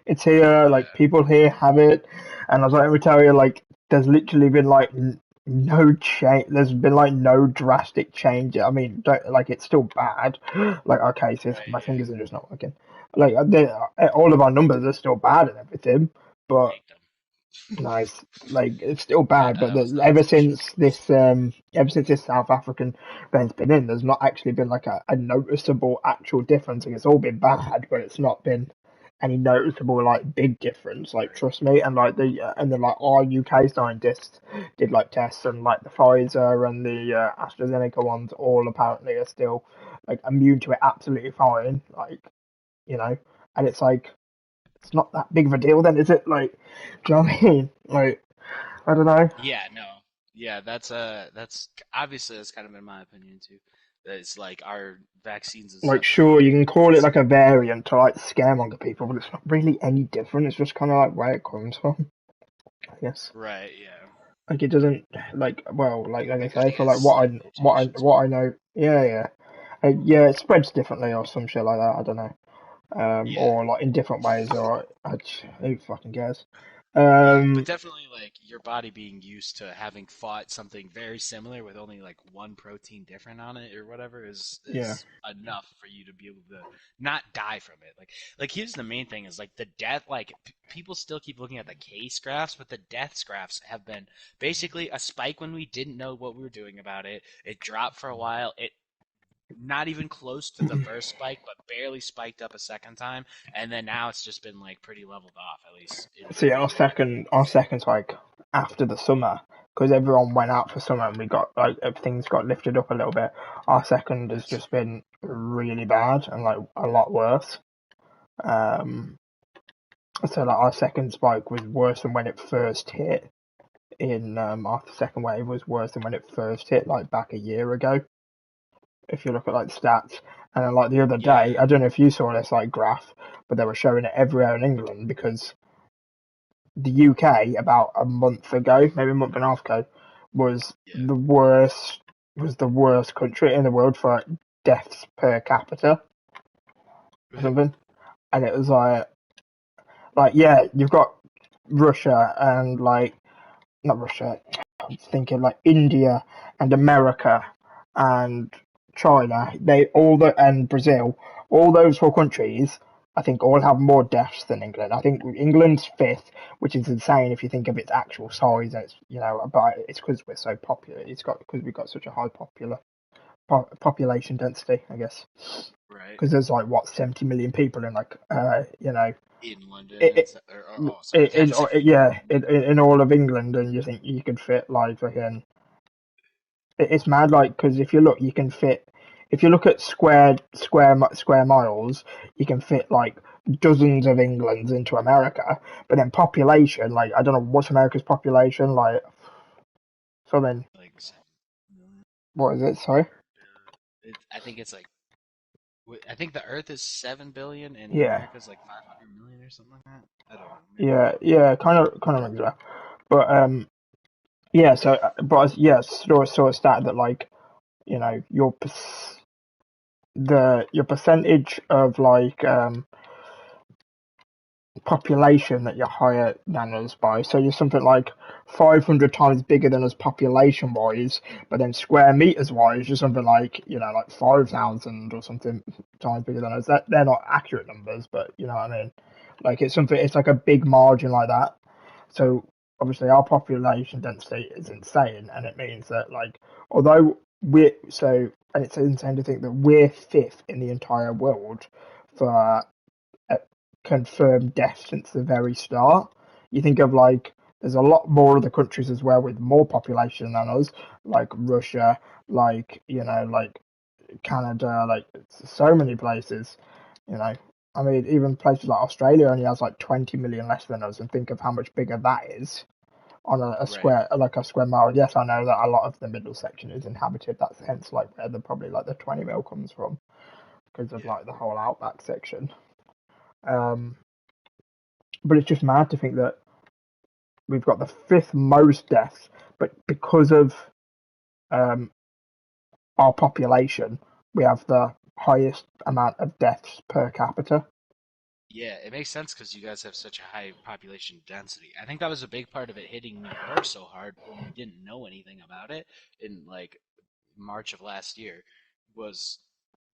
it's here, like
yeah,
people here have it, and I was like, let me tell you, like, there's literally been like no change, there's been like no drastic change. I mean, don't like it's still bad, like our cases,
right.
my
Yeah,
fingers are just not working, like all of our numbers are still bad and everything, but
break them.
nice. Like it's still
Yeah,
bad,
no,
but
that was not intentional.
ever since this South African band's been in, there's not actually been like a noticeable actual difference. Like, it's all been bad, but it's not been any noticeable like big difference. Like
Right.
trust me, and like the and then like our UK scientists did like tests, and like the Pfizer and the AstraZeneca ones all apparently are still like immune to it absolutely fine. Like you know, and it's like it's not that big of a deal then, is it? Like, do you know what I mean? Like, I don't know.
Yeah, no. Yeah, that's obviously that's kind of in my opinion too. That it's like our vaccines and
Like,
stuff
sure, you can call it
is
like a variant to like scaremonger people, but it's not really any different. It's just kind of like where it comes from, I guess.
right, yeah.
Like, it doesn't like well, like I
Like I
say,
think it
for
has
like
slight mutations,
what
right?
I know, yeah, yeah, yeah, it spreads differently or some shit like that. I don't know,
Yeah.
or like in different ways, or who fucking cares?
Yeah, but
Um,
definitely like your body being used to having fought something very similar with only like one protein different on it or whatever
yeah.
is enough for you to be able to not die from it. Like here's the main thing is like the death like people still keep looking at the case graphs, but the deaths graphs have been basically a spike when we didn't know what we were doing about it. It dropped for a while. It not even close to the first spike, but barely spiked up a second time, and then now it's just been like pretty leveled off, at least in
See,
my
our second's like after the summer because everyone went out for summer and we got like things got lifted up a little bit. Our second has
That's
just been really bad and like a lot worse. Um, so like our second spike was worse than when it first hit. In Our second wave was worse than when it first hit, like back a year ago. If you look at like the stats, and then like the other
yeah,
day, I don't know if you saw this like graph, but they were showing it everywhere in England because the UK about a month ago, maybe a month and a half ago, was
yeah,
the worst country in the world for deaths per capita or something, and it was like yeah, you've got Russia and like not Russia. I'm thinking like India and America and China. And Brazil. All those four countries, I think, all have more deaths than England. I think England's fifth, which is insane if you think of its actual size. It's but it's because we're so popular. It's got because we've got such a high population density, I guess.
Right.
Because there's like what 70 million people in
In London
it,
and sorry,
in all of England, and you think you could fit like again. It's mad, like because if you look, you can fit. If you look at square miles, you can fit like dozens of Englands into America. But then population, like I don't know what's America's population like. Something.
like 7 million.
What is it? Sorry.
I think it's like I think the Earth is 7 billion and
Yeah,
America's like 500 million or something like that. I don't know. Maybe I'm
yeah,
wrong.
yeah. Kind of rings a bell. But yeah. So, yeah, saw a stat that like your percentage of like population that you're higher than us by. So you're something like 500 times bigger than us population wise, but then square meters wise, you're something like like 5,000 or something times bigger than us. They're not accurate numbers, but you know what I mean. Like it's like a big margin like that. So obviously our population density is insane, and it means that like although and it's insane to think that we're fifth in the entire world for confirmed deaths since the very start. You think of like there's a lot more other countries as well with more population than us, like Russia, like like Canada, like so many places. You know, I mean, even places like Australia only has like 20 million less than us, and think of how much bigger that is on
Right.
a square mile. Yes, I know that a lot of the middle section is inhabited. That's hence like where probably like the 20 mil comes from because of
Yeah.
like the whole outback section. Um, but it's just mad to think that we've got the fifth most deaths, but because of um, our population, we have the highest amount of deaths per capita.
Yeah, it makes sense because you guys have such a high population density. I think that was a big part of it hitting New York so hard when we didn't know anything about it in like March of last year was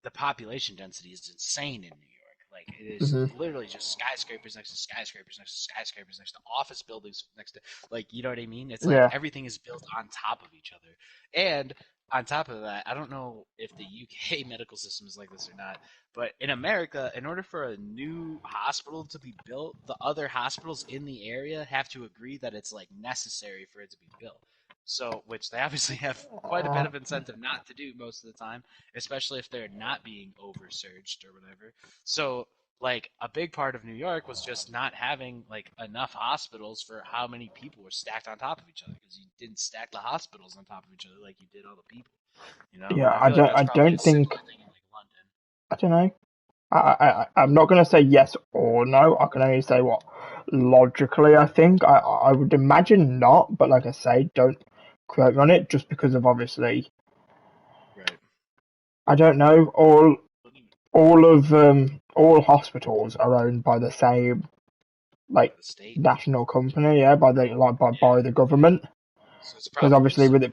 the population density is insane in New York. Like it is
Hmm.
literally just skyscrapers next to skyscrapers next to skyscrapers next to office buildings next to like you know what I mean? It's like
Yeah.
everything is built on top of each other. And on top of that, I don't know if the UK medical system is like this or not, but in America, in order for a new hospital to be built, the other hospitals in the area have to agree that it's like necessary for it to be built. So, which they obviously have quite a bit
Uh,
of incentive not to do most of the time, especially if they're not being oversurged or whatever. So, like a big part of New York was just not having like enough hospitals for how many people were stacked on top of each other because you didn't stack the hospitals on top of each other like you did all the people, you know?
yeah.
And I feel like that's
I
probably a
don't think.
similar thing in like London.
I don't know. I'm not going to say yes or no. I can only say what logically I think. I would imagine not, but like I say, don't quote me on it. Just because of obviously,
Right.
I don't know. All hospitals are owned by the same
By
like
the state.
national company, yeah, by
Yeah.
the government.
So it's
Because
probably
obviously
just
with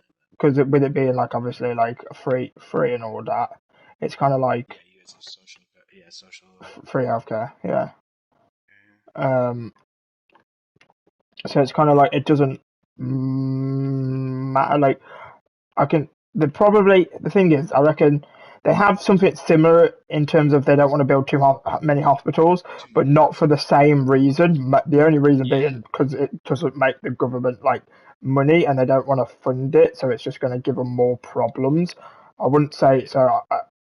it being like obviously like free and all that, it's kind of like
yeah. You guys have social. Yeah, social.
free healthcare, yeah.
Yeah.
Um, so it's kind of like it doesn't matter. Like I can. The thing is, I reckon they have something similar in terms of they don't want to build many hospitals,
Too
but
many
not for the
hospitals.
same reason. The only reason
Yeah.
being because it doesn't make the government like money, and they don't want to fund it, so it's just going to give them more problems. I wouldn't say
Right.
so.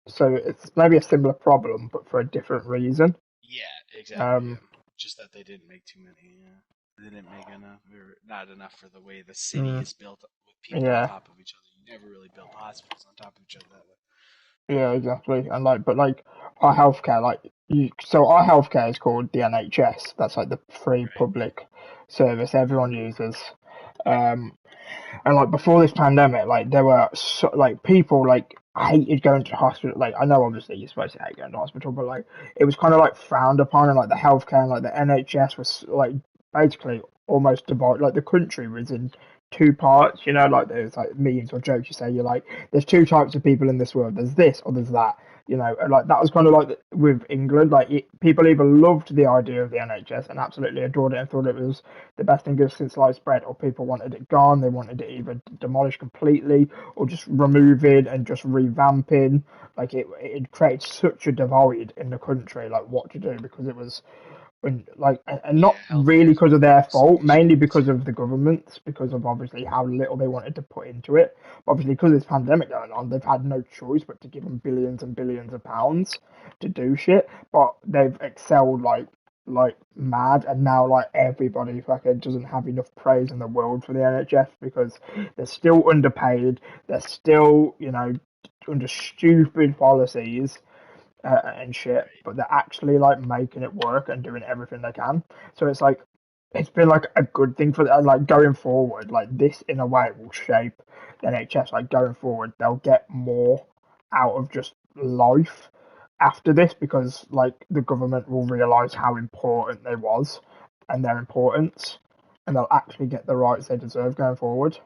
So it's maybe a similar problem, but for a different reason.
Yeah. Exactly.
Um,
Yeah. Just that they didn't make too many. Yeah. They didn't make enough, or not enough for the way the city
mm,
is built with people on
yeah,
top of each other. You never really built hospitals on top of each other that way.
yeah, exactly. And like, but like our healthcare, so our healthcare is called the NHS. That's like the free
Right.
public service everyone
Hmm.
uses. And like before this pandemic, like there were like people like hated going to hospital. Like I know obviously you're supposed to hate going to hospital, but like it was kind of like frowned upon, and like the healthcare and like the NHS was like basically almost divided. Like the country was in two parts. You know, like there's like memes or jokes you say you're like there's two types of people in this world. There's this or there's that. You know, and like that was kind of like with England. Like people either loved the idea of the NHS and absolutely adored it and thought it was the best thing since sliced bread, or people wanted it gone. They wanted it either demolished completely or just removing and just revamping. Like it created such a divide in the country, like what to do, because it was like, and
Yeah,
not really
healthcare is
because of their
so
fault, mainly
screwed.
because of the governments, because of obviously how little they wanted to put into it. Obviously, because of this pandemic going on, they've had no choice but to give them billions and billions of pounds to do shit. But they've excelled like mad, and now like everybody fucking doesn't have enough praise in the world for the NHS because they're still underpaid, they're still under stupid policies and shit,
Right.
but they're actually like making it work and doing everything they can. So it's like it's been like a good thing for them. Like going forward, like this in a way will shape the NHS. Like going forward, they'll get more out of just life after this because like the government will realise how important they was and their importance, and they'll actually get the rights they deserve going forward.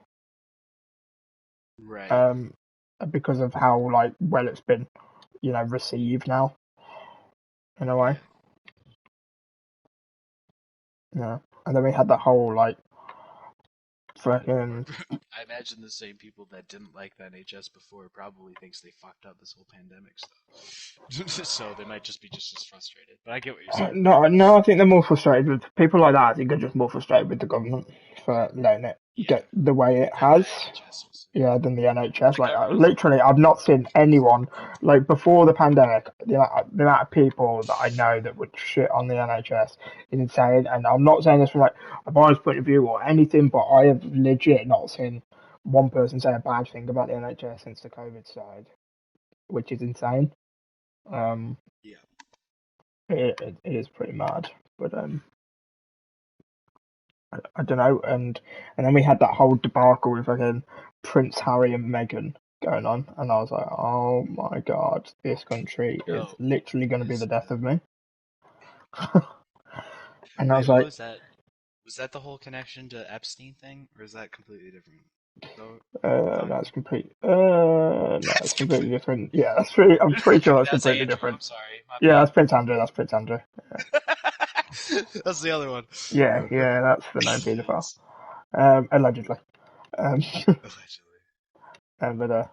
Right.
Um, because of how like well it's been, received now in a way.
Yeah.
Yeah. And then we had that whole like fucking
I imagine the same people that didn't like the NHS before probably thinks they fucked up this whole pandemic stuff. So they might just be just as frustrated. But I get what you're saying.
no, I think they're more frustrated with people like that. I think they're just more frustrated with the government for letting it
Yeah.
get the way it
Than the
has.
NHS will say.
Yeah, than the NHS.
The
Like
government's
literally, I've not seen anyone like before the pandemic. The amount of people that I know that would shit on the NHS is insane. And I'm not saying this from like a biased point of view or anything, but I have legit not seen one person say a bad thing about the NHS since the COVID started, which is insane. Um,
yeah.
it is pretty mad, but I don't know. And then we had that whole debacle with again Prince Harry and Meghan going on, and I was like, oh my god, this country is
Oh,
literally going to be the
is
death of me. And I was
wait, what
like,
was that? Was that the whole connection to Epstein thing, or is that completely different? Though we're talking
that's
about.
complete. No, it's
That's
completely
completely
different. Yeah, that's pretty. I'm pretty sure that's
That's
completely
Andrew.
different.
I'm sorry, my
Yeah,
bad.
that's Prince Andrew. That's Prince Andrew.
That's the other one.
Yeah, yeah, that's the known paedophile.
Jeez.
Allegedly. Um,
Allegedly.
but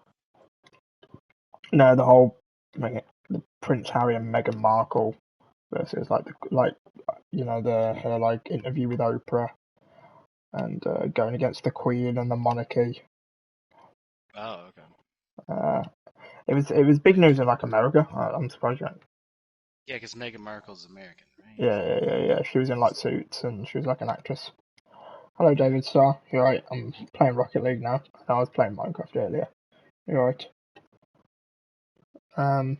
no, the whole like, the Prince Harry and Meghan Markle versus the her like interview with Oprah and going against the Queen and the monarchy.
Oh, okay.
Uh, it was big news in like America. I'm surprised.
Yeah, because Meghan Markle's American, right?
Yeah, yeah, yeah, yeah. She was in like Suits and she was like an actress. Hello, David Starr. You're right. I'm playing Rocket League now. I was playing Minecraft earlier. You're right. Um,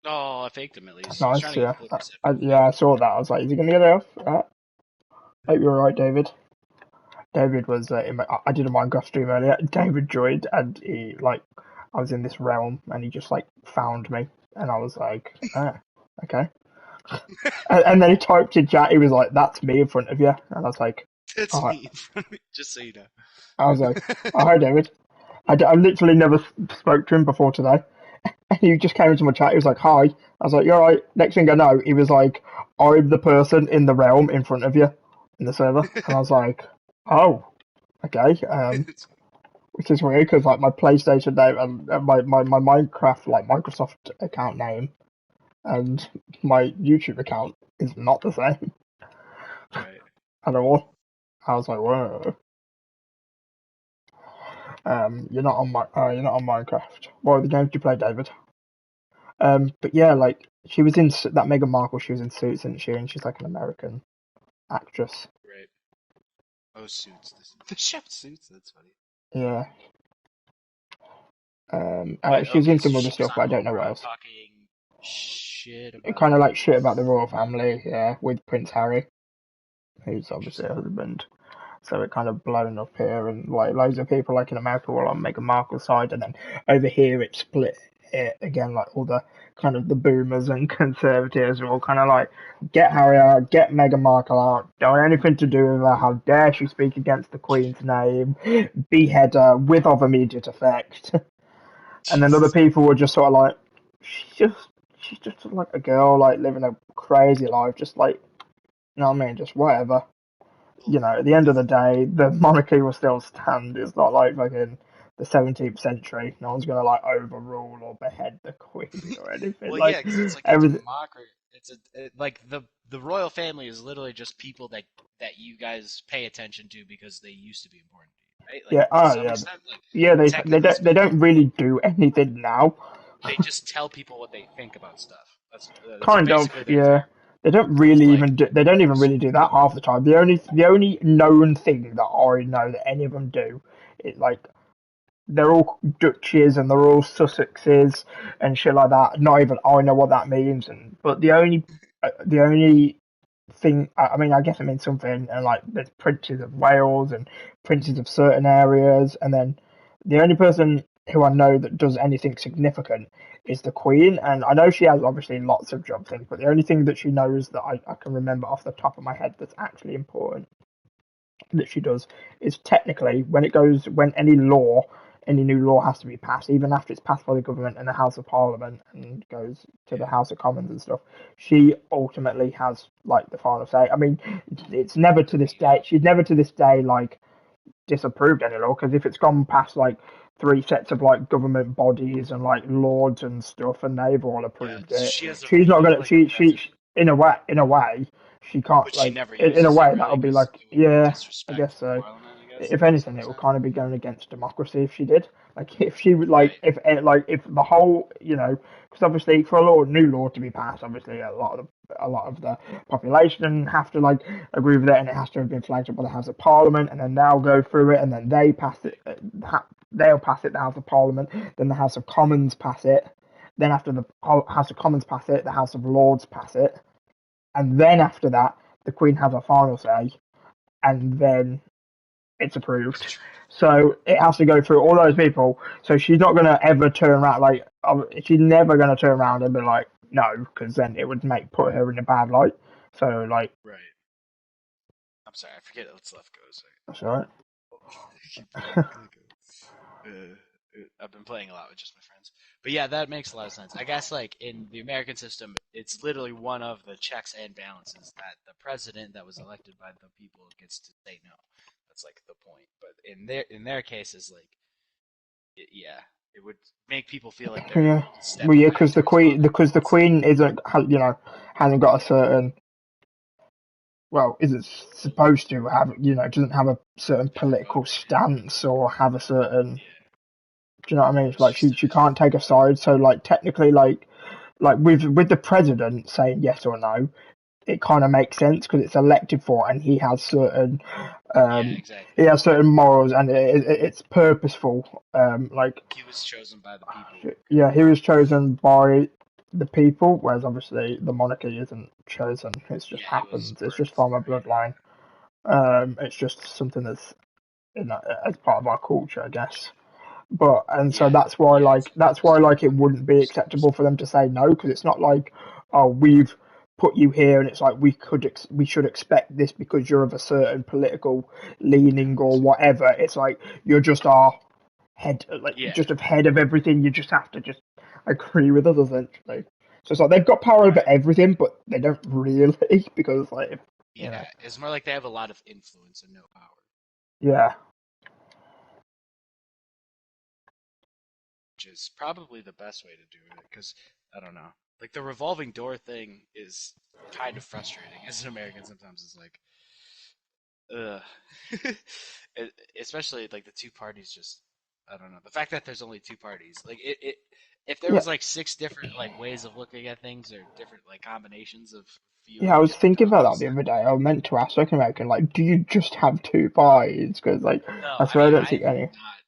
Oh, I faked him at least. He was trying
nice.
to get
Yeah,
flipper sipping.
yeah. I saw that. I was like, is he gonna get it off? Hope you're right, David. David was I did a Minecraft stream earlier. David joined and he like I was in this realm and he just like found me and I was like, okay. And then he typed in chat. He was like, "That's me in front of you," and I was like,
That's
"Oh,"
me in front of me, just so you know.
I was like, "Oh, hi, David." I literally never spoke to him before today. And he just came into my chat. He was like, "Hi." I was like, "You're right." Next thing I know, he was like, "I'm the person in the realm in front of you in the server," and I was like, "Oh, okay." Which is weird because like my PlayStation name and my Minecraft like Microsoft account name and my YouTube account is not the same
Right.
at all. I was like, whoa. You're not on Minecraft. What other games do you play, David? But yeah, like she was in that Meghan Markle. She was in Suits, isn't she? And she's like an American actress.
Right. Oh, Suits. The show Suits. That's funny.
Yeah.
But
She was
okay,
in
so
some other
she was
stuff,
on
but I don't know what
Oprah
else.
talking shit about
Kind of
the
like shit about the
royals.
royal family, yeah, with Prince Harry, who's obviously her
Interesting.
husband. so it kind of blown up here, and like loads of people like in America were on Meghan Markle's side, and then over here it split it again. Like all the kind of the boomers and conservatives are all kind of like, get Harry out, get Meghan Markle out, don't want anything to do with her. How dare she speak against the Queen's name? Behead her with of immediate effect. And then other
Jesus.
people were just sort of like, she's just like a girl like living a crazy life, just like, you know what I mean, just whatever. You know, at the end of the day, the monarchy will still stand. It's not like fucking the 17th century. No one's gonna like overrule or behead the queen or anything.
Well, yeah,
Like
because it's like a
everything.
democracy. Like the royal family is literally just people that you guys pay attention to because they used to be important to you, right? Like
Yeah.
to
Oh
some
yeah.
extent, like
Yeah.
technically
They
speaking,
don't really do anything now.
they just tell people what they think about stuff. That's
Kind of.
basically their
Yeah.
job.
They don't really
Like
even do. They don't even really do that half the time. The only known thing that I know that any of them do, is like they're all Dutches and they're all Sussexes and shit like that. Not even I know what that means. And but the only thing, I mean, I guess it means something. And like there's princes of Wales and princes of certain areas, and then the only person who I know that does anything significant is the Queen. And I know she has obviously lots of job things, but the only thing that she knows that I can remember off the top of my head that's actually important that she does is technically when any new law has to be passed, even after it's passed by the government and the House of Parliament and goes to the House of Commons and stuff, she ultimately has like the final say. I mean, it's never to this day. She's never to this day like disapproved any law because if it's gone past like three sets of like government bodies and like lords and stuff and they've all
yeah,
approved it,
she has a
she's not
veto
gonna.
like a
She
president,
in a way she can't
but she
like
never
in a
uses it
way that'll
really
be
because
like
it would
yeah, I
disrespect
guess so.
Parliament. I guess
If
to some
anything, it would
extent.
kind of be going against democracy if she did. Like if she would
Right.
like if the whole because obviously for new law to be passed, obviously a lot of the population have to like agree with it, and it has to have been flagged up by the House of Parliament, and then they'll go through it, and then they pass it. They'll pass it, the House of Parliament, then the House of Commons pass it, then after the House of Commons pass it, the House of Lords pass it, and then after that, the Queen has a final say, and then it's
It's
approved.
true.
So it has to go through all those people. So she's not gonna ever turn around she's never gonna turn around and be like no, because then it would put her in a bad light. So like
Right. I'm sorry, I forget what's left goes.
that's all right.
Keep clicking. I've been playing a lot with just my friends. But yeah, that makes a lot of sense. I guess like in the American system, it's literally one of the checks and balances that the president that was elected by the people gets to say no. That's like the point. But in their cases, like yeah, it would make people feel like they're
Yeah, well,
stepping
yeah,
back towards
because the
politics.
Queen isn't hasn't got a certain isn't supposed to have doesn't have a certain
Never
political
voted in.
stance or have a certain
Yeah,
do you know what I mean? It's
it's
like
just
she can't take a side. So like technically like with the president saying yes or no, it kind of makes sense because it's elected for and
yeah,
he
exactly.
has certain morals and it's purposeful. Like
He was chosen by the people.
yeah, he was chosen by the people, whereas obviously the monarchy isn't chosen. It just
Yeah, he was
happens. It's just
birthed.
from a
Right.
bloodline. It's just something that's as part of our culture, I guess. But and so
Yeah,
that's
it's
why
kind of
like it
part of
wouldn't be
our
acceptable for them to say no because it's not like oh we've put you here and it's like we should expect this because you're of a certain political leaning or whatever. It's like you're just our head like
Yeah,
just of head of everything. You just have to just agree with us essentially. So it's like they've got power over
right.
everything, but they don't really because like if, you know
Yeah, it's more like they have a lot of influence and no power,
yeah
which is probably the best way to do it. Because I don't know, like the revolving door thing is kind of frustrating as an American. Sometimes it's like, ugh. Especially like the two parties just. I don't know. The fact that there's only two parties, like if there
yeah
was like six different like ways of looking at things or different like combinations of
Yeah, I
viewing
was
different
thinking about that
topics,
the
then
other day. I meant to ask like an American, like, do you just have two parties? Because like,
no,
I
I
swear I
mean
don't see
I've
any.
not.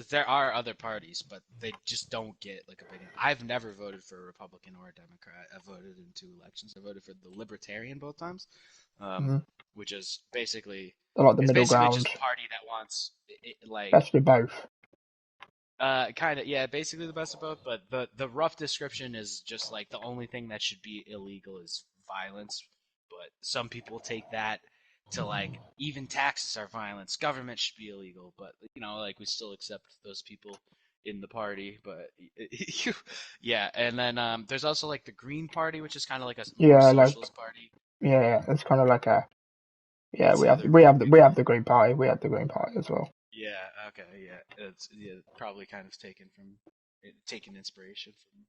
There are other parties, but they just don't get like a big. I've never voted for a Republican or a Democrat. I voted in two elections. I voted for the Libertarian both times, um,
Mm.
which is basically
They're like the
It's
middle
basically just
ground.
a party that wants like
Best of both.
kind of, yeah, basically the best of both. But the rough description is just like the only thing that should be illegal is violence. But some people take that to like even taxes are violence. Government should be illegal, but like we still accept those people in the party. But yeah, and then there's also like the Green Party, which is kind of like a more
Yeah, like
socialist party.
yeah, it's kind of like a yeah.
That's
We
the
have
other group
we
people.
have the Green Party. We have the Green Party as well.
Yeah, okay, yeah, it's yeah probably kind of taken inspiration from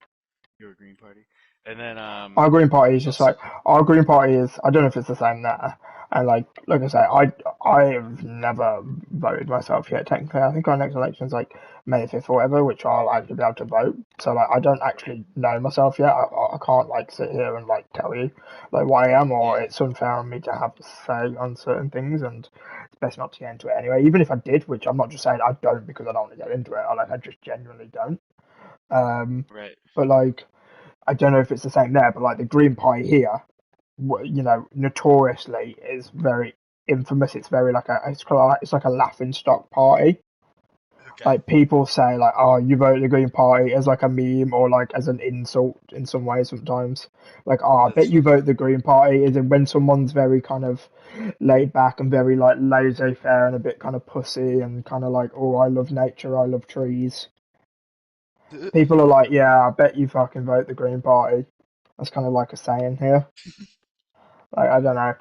your Green Party, and then
Our Green Party is
there's
just
also
like our Green Party is. I don't know if it's the same there. And like I say, I have never voted myself yet. Technically, I think our next election's like May 5th or whatever, which I'll actually be able to vote. So like I don't
right,
actually know myself yet. I can't like sit here and like tell you like what I am, or
yeah,
it's unfair on me to have a say on certain things, and it's best not to get into it anyway. Even if I did, which I'm not just saying I don't because I don't want to get into it. I just genuinely don't. Um,
right.
but like. I don't know if it's the same there, but like the Green Party here, notoriously is very infamous. It's very like it's like a laughing stock party.
Okay,
Like people say like, "Oh, you voted the Green Party" as like a meme or like as an insult in some way sometimes. Like, "Oh, I
that's
bet you
funny.
vote the Green Party," is in when someone's very kind of laid back and very like laissez-faire and a bit kind of pussy and kind of like, "Oh, I love nature, I love trees." People are like, "Yeah, I bet you fucking vote the Green Party." That's kind of like a saying here. Like I don't know.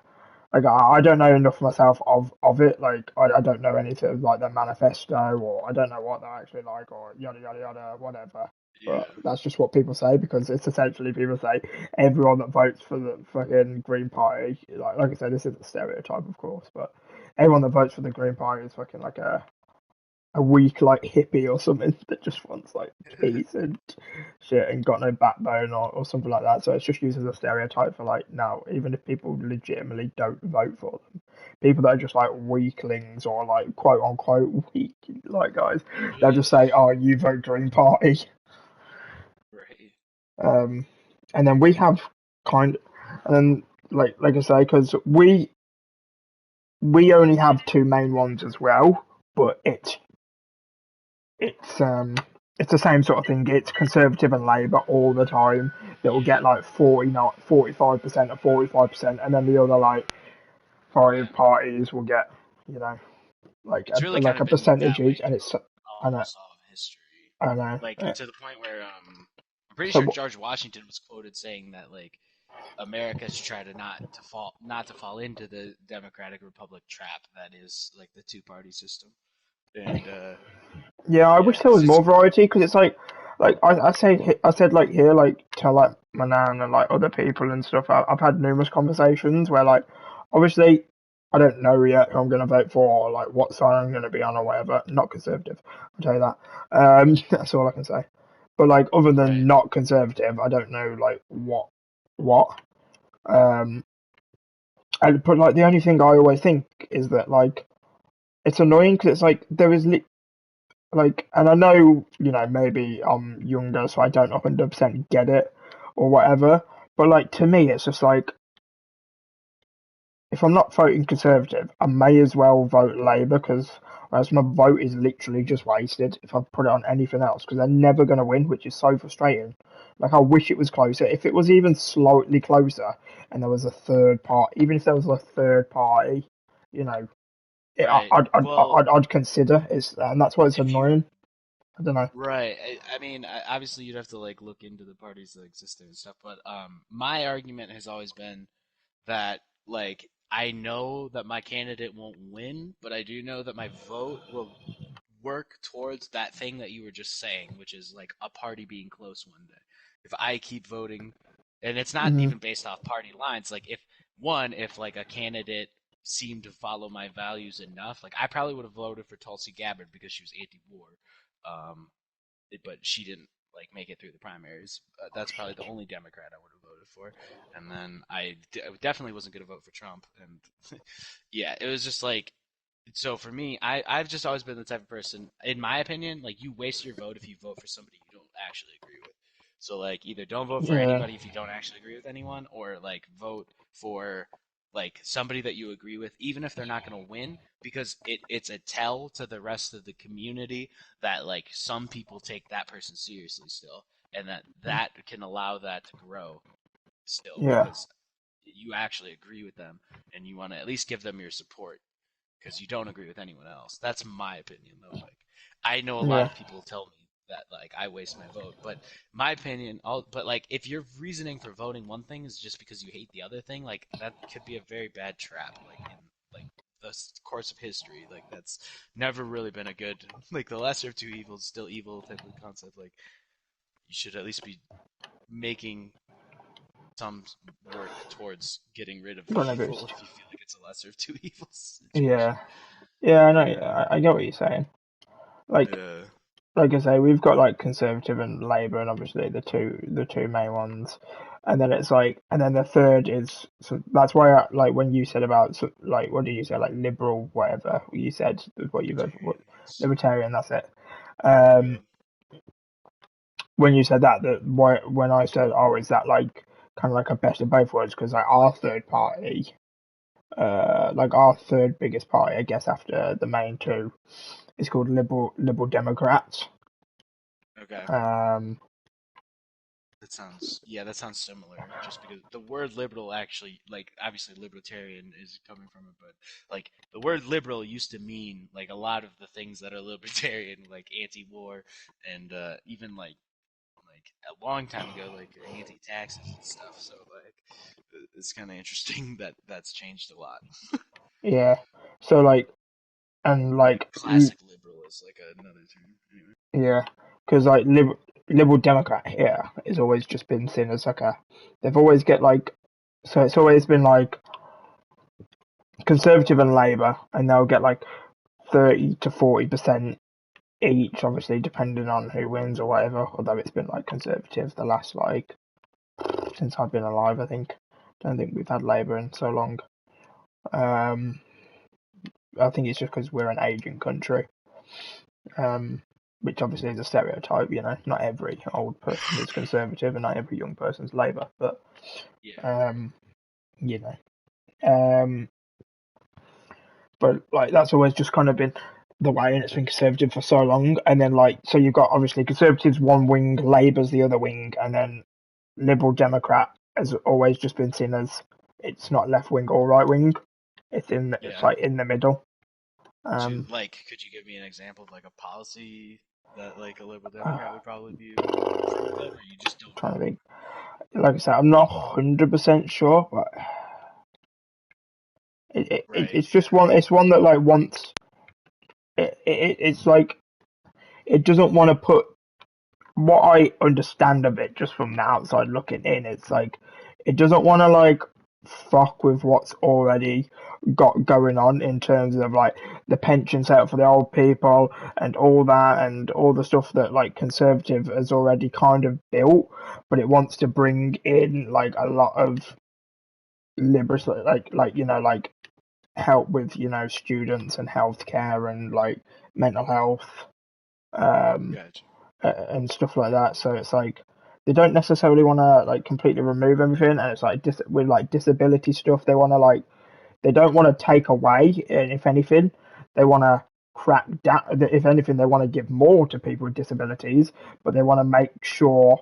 Like I don't know enough myself of it. Like I don't know anything of like their manifesto or I don't know what they're actually like or yada yada yada whatever. But
Yeah,
that's just what people say because it's essentially people say everyone that votes for the fucking Green Party. Like I said, this is a stereotype, of course, but everyone that votes for the Green Party is fucking like a weak like hippie or something that just wants like peace and shit and got no backbone or something like that. So it's just used as a stereotype for like now, even if people legitimately don't vote for them, people that are just like weaklings or like quote unquote weak like guys, they'll
right,
just say, "Oh, you vote Green Party,"
right.
um, and then we have kind, and then like I say, because we only have two main ones as well, but it's um it's the same sort of thing. It's Conservative and Labour all the time. That will get like 40, not 45% or 45%, and then the other like five
Yeah,
parties will get you know
it's really kind
like
of
a
been
percentage
that way
each, and it's I know
almost all of history.
I know.
Like to the point where I'm pretty sure
So
George Washington was quoted saying that like America should try to not to fall into the Democratic Republic trap that is like the two party system. And
yeah, I
yeah,
wish there
because
was
it's
more variety because it's like I said like here like to like my nan and like other people and stuff. I've had numerous conversations where like obviously I don't know yet who I'm gonna vote for or like what side I'm gonna be on or whatever. Not conservative, I'll tell you that. That's all I can say. But like other than
right.
not conservative, I don't know like what. Um, but like the only thing I always think is that like it's annoying because it's like there is like, and I know, maybe I'm younger, so I don't 100% get it or whatever. But like to me, it's just like if I'm not voting Conservative, I may as well vote Labour because whereas my vote is literally just wasted if I put it on anything else because they're never going to win, which is so frustrating. Like I wish it was closer. If it was even slightly closer, and there was a third part, even if there was a third party, you know,
Right. Well,
I'd consider it's, and that's why it's
if you
annoying. I don't know.
right, I mean, obviously you'd have to like look into the parties that exist and stuff, but my argument has always been that like I know that my candidate won't win, but I do know that my vote will work towards that thing that you were just saying, which is like a party being close one day. If I keep voting, and it's not
Hmm.
even based off party lines, like if like a candidate seemed to follow my values enough, like I probably would have voted for Tulsi Gabbard because she was anti-war, um, but she didn't like make it through the primaries. That's probably the only Democrat I would have voted for. And then definitely wasn't going to vote for Trump. And yeah, it was just like so for me, I've just always been the type of person, in my opinion, like you waste your vote if you vote for somebody you don't actually agree with. So like either don't vote for
Yeah.
anybody if you don't actually agree with anyone, or like vote for like somebody that you agree with, even if they're not going to win, because it's a tell to the rest of the community that like some people take that person seriously still, and that can allow that to grow still
Yeah,
because you actually agree with them and you want to at least give them your support because you don't agree with anyone else. That's my opinion, though. Like, I know a lot
yeah,
of people tell me that like I waste my vote, but my opinion, but like if your reasoning for voting one thing is just because you hate the other thing, like that could be a very bad trap. Like in like the course of history, like that's never really been a good like the lesser of two evils, still evil type of concept. Like you should at least be making some work towards getting rid of
gonna
evil
boost.
if you feel like it's a lesser of two evils situation.
Yeah, yeah, I know. I get what you're saying. Like,
Yeah.
like I say, we've got like Conservative and Labour, and obviously the two main ones, and then it's like, and then the third is so that's why like when you said about like what did you say like liberal whatever you said what you voted for
Libertarian. Yes.
libertarian that's it. Um,
Yeah.
when you said that when I said oh is that like kind of like a best of both worlds because like our third party like our third biggest party I guess after the main two is called Liberal Democrats.
Okay.
Um,
That sounds similar. Just because the word liberal actually, like, obviously libertarian is coming from it, but like the word liberal used to mean like a lot of the things that are libertarian, like anti-war, and even like a long time ago, like anti-taxes and stuff. So like, it's kind of interesting that that's changed a lot.
yeah. So like and
Like
like
classic liberal is like another term. Anyway.
yeah, because like Liberal Democrat here has always just been seen as like a they've always get like so it's always been like Conservative and Labour, and they'll get like 30 to 40% each, obviously depending on who wins or whatever. Although it's been like Conservative the last like since I've been alive, I think. Don't think we've had Labour in so long. Um, I think it's just because we're an aging country. Which obviously is a stereotype, you know. Not every old person is Conservative and not every young person's Labour, but
Yeah.
um, you know. Um, but like that's always just kind of been the way, and it's been Conservative for so long. And then like so you've got obviously Conservatives one wing, Labour's the other wing, and then Liberal Democrat has always just been seen as it's not left wing or right wing. It's
Yeah.
like in the middle.
So,
Um,
like, could you give me an example of like a policy that like a liberal Democrat would probably be would approve of, or you just don't
trying to
know?
think. Like I said, I'm not 100% sure, but
Right.
it's just one. It's one that like wants. It's like it doesn't want to put what I understand of it just from the outside looking in. It's like it doesn't want to like fuck with what's already got going on in terms of like the pension setup for the old people and all that and all the stuff that like Conservative has already kind of built, but it wants to bring in like a lot of liberal like you know like help with you know students and healthcare and like mental health um
Gotcha.
and stuff like that. So it's like they don't necessarily want to like completely remove everything, and it's like with like disability stuff, they want to like they don't want to take away, and if anything, they want to crack down. If anything, they want to give more to people with disabilities, but they want to make sure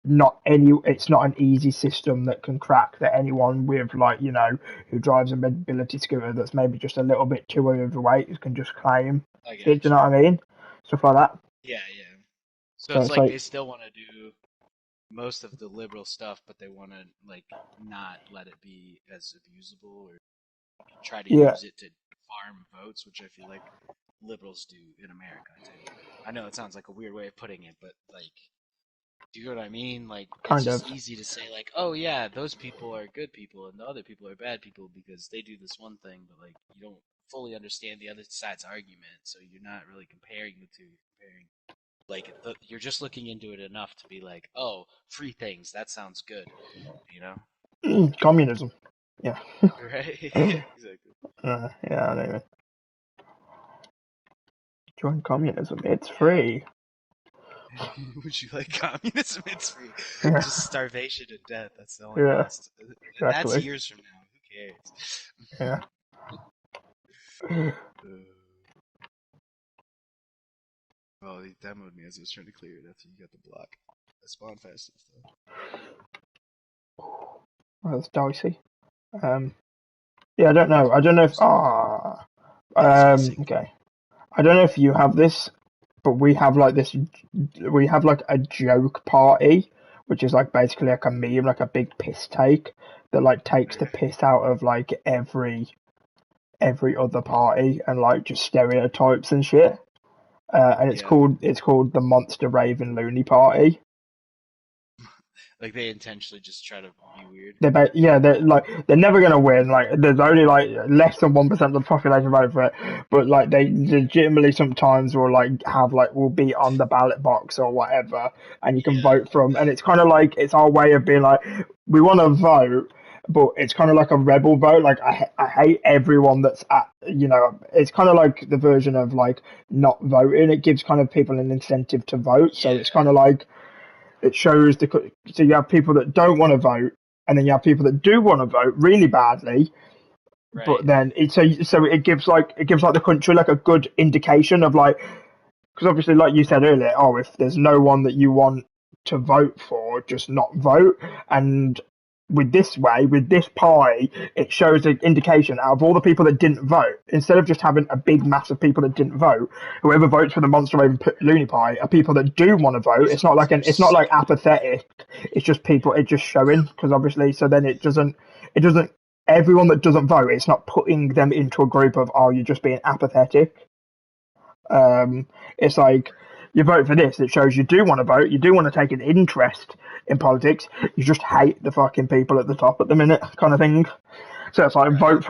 not any it's not an easy system that can crack that anyone with like you know who drives a mobility scooter that's maybe just a little bit too overweight can just claim
I
it, do you
gotcha.
know what I mean, stuff like that.
Yeah, yeah. So
So
it's
it's
like
like
they still want to do most of the liberal stuff, but they want to like not let it be as abusable or try to
yeah,
use it to farm votes, which I feel like liberals do in America too. I know it sounds like a weird way of putting it, but like, do you know what I mean? Like, it's
kind of.
just easy to say like, oh yeah, those people are good people and the other people are bad people because they do this one thing, but like you don't fully understand the other side's argument, so you're not really comparing the two. You're comparing like you're just looking into it enough to be like, oh, free things, that sounds good, you know?
Communism. Yeah.
Right? Yeah, exactly.
Yeah, I don't even join communism. It's
Yeah.
free.
Would you like communism? It's free.
Yeah,
Just starvation and death. That's the only
yeah,
cost. And that's
exactly.
years from now. Who cares?
Yeah.
Oh, he demoed me as I was trying to clear it after you got the block. I spawned fast enough
Well, that's dicey. Yeah, I don't know. I don't know if
though. Spacing.
okay. I don't know if you have this, but we have like this. We have like a joke party, which is like basically like a meme, like a big piss take that like takes the
Okay.
piss out of like every other party and like just stereotypes and shit. And
Yeah.
it's called the Monster Raven Looney Party.
Like they intentionally just try to be weird.
They're like they're never gonna win. Like there's only like less than 1% of the population vote for it, but like they legitimately sometimes will like have like will be on the ballot box or whatever, and you can
Yeah.
vote from. And it's kind of like it's our way of being like we want to vote, but it's kind of like a rebel vote. Like I hate everyone that's at it's kind of like the version of like not voting. It gives kind of people an incentive to vote, so it's
Yeah.
kind of like it shows so you have people that don't want to vote, and then you have people that do want to vote really badly.
Right.
But then so it gives like the country like a good indication of like because obviously like you said earlier, oh if there's no one that you want to vote for, just not vote. And with this pie, it shows an indication out of all the people that didn't vote. Instead of just having a big mass of people that didn't vote, whoever votes for the Monster Raven Looney Pie are people that do want to vote.
These ones are
It's not like
so
apathetic. It's just people.
yeah.
It's just showing because obviously. So then it doesn't. Everyone that doesn't vote, it's not putting them into a group of you're just being apathetic. Um, it's like you vote for this. It shows you do want to vote. You do want to take an interest in politics. You just hate the fucking people at the top at the minute, kind of thing. So it's like
Right.
vote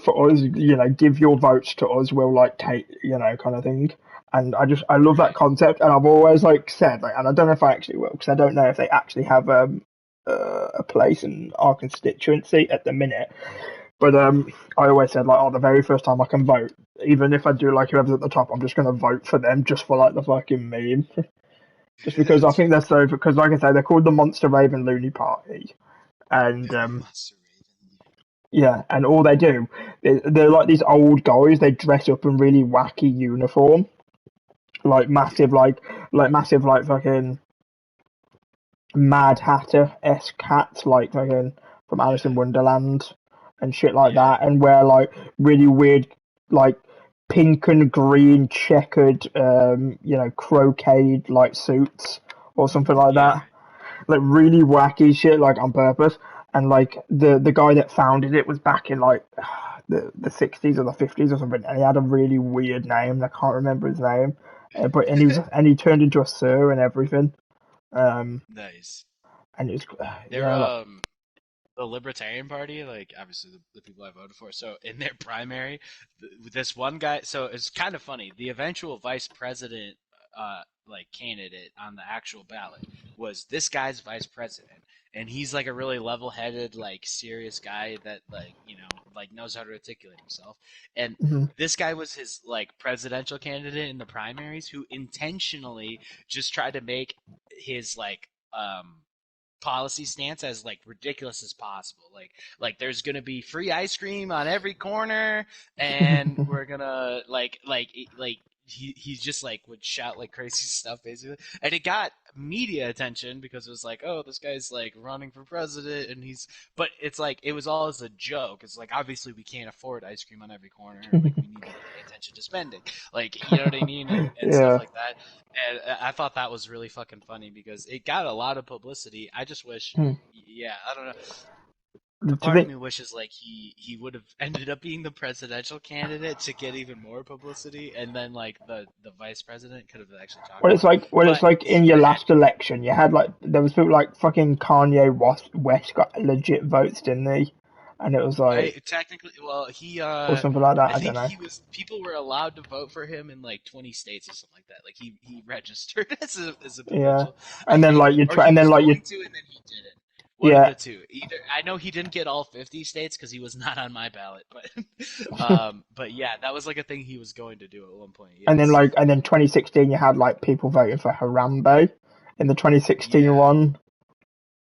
for us. Give your votes to us. We'll like take kind of thing. And I love that
Right.
concept. And I've always like said like, and I don't know if I actually will because I don't know if they actually have a place in our constituency at the minute. But I always said like, the very first time I can vote, even if I do like whoever's at the top, I'm just gonna vote for them just for like the fucking meme, just because I
That's
think
funny.
they're so. Because like I say, they're called the Monster Raven Looney Party, and
Monster Raven.
yeah, and all they do, they're like these old guys. They dress up in really wacky uniform, like massive, massive, like fucking Mad Hatter esque hats, like fucking from Alice
Yeah.
in Wonderland and shit like
Yeah.
that, and wear like really weird, like pink and green checkered, croquet like suits or something like
Yeah.
that. Like really wacky shit, like on purpose. And like the guy that founded it was back in like the 60s or the 50s or something, and he had a really weird name. I can't remember his name, but and he turned into a sir and everything. Um,
Nice.
and it was
They're
yeah, like
the Libertarian Party, like obviously the people I voted for. So in their primary, this one guy. So it's kind of funny. The eventual vice president, like candidate on the actual ballot was this guy's vice president, and he's like a really level-headed, like serious guy that like knows how to articulate himself. And
mhm.
this guy was his like presidential candidate in the primaries, who intentionally just tried to make his policy stance as like ridiculous as possible. Like there's gonna be free ice cream on every corner, and we're gonna he's just like would shout like crazy stuff basically, and it got media attention because it was like, oh, this guy's like running for president, and but it's like it was all as a joke. It's like obviously we can't afford ice cream on every corner, like we need to pay attention to spending, like you know what I mean, and stuff
Yeah.
like that. And I thought that was really fucking funny because it got a lot of publicity. I just wish,
Hmm.
yeah, I don't know. A
To
part of
think,
me wishes like he would have ended up being the presidential candidate to get even more publicity, and then like the vice president could have actually talked
well, it's
more.
like
But
in
he
your
would have had
last election, you had like there was people like fucking West got legit votes, didn't he? And it was like
I technically, well, he
or something like that.
I
I don't
think
know.
he was people were allowed to vote for him in like 20 states or something like that. Like he registered as a
Yeah.
potential, I
And then
think,
like you
or
try,
he
and then
was
like you
going to and then he didn't. One of
yeah.
the two. Either I know he didn't get all 50 states because he was not on my ballot, but yeah, that was like a thing he was going to do at one point. Yes.
And then 2016 you had like people voting for Harambe in the 2016
Yeah.
one.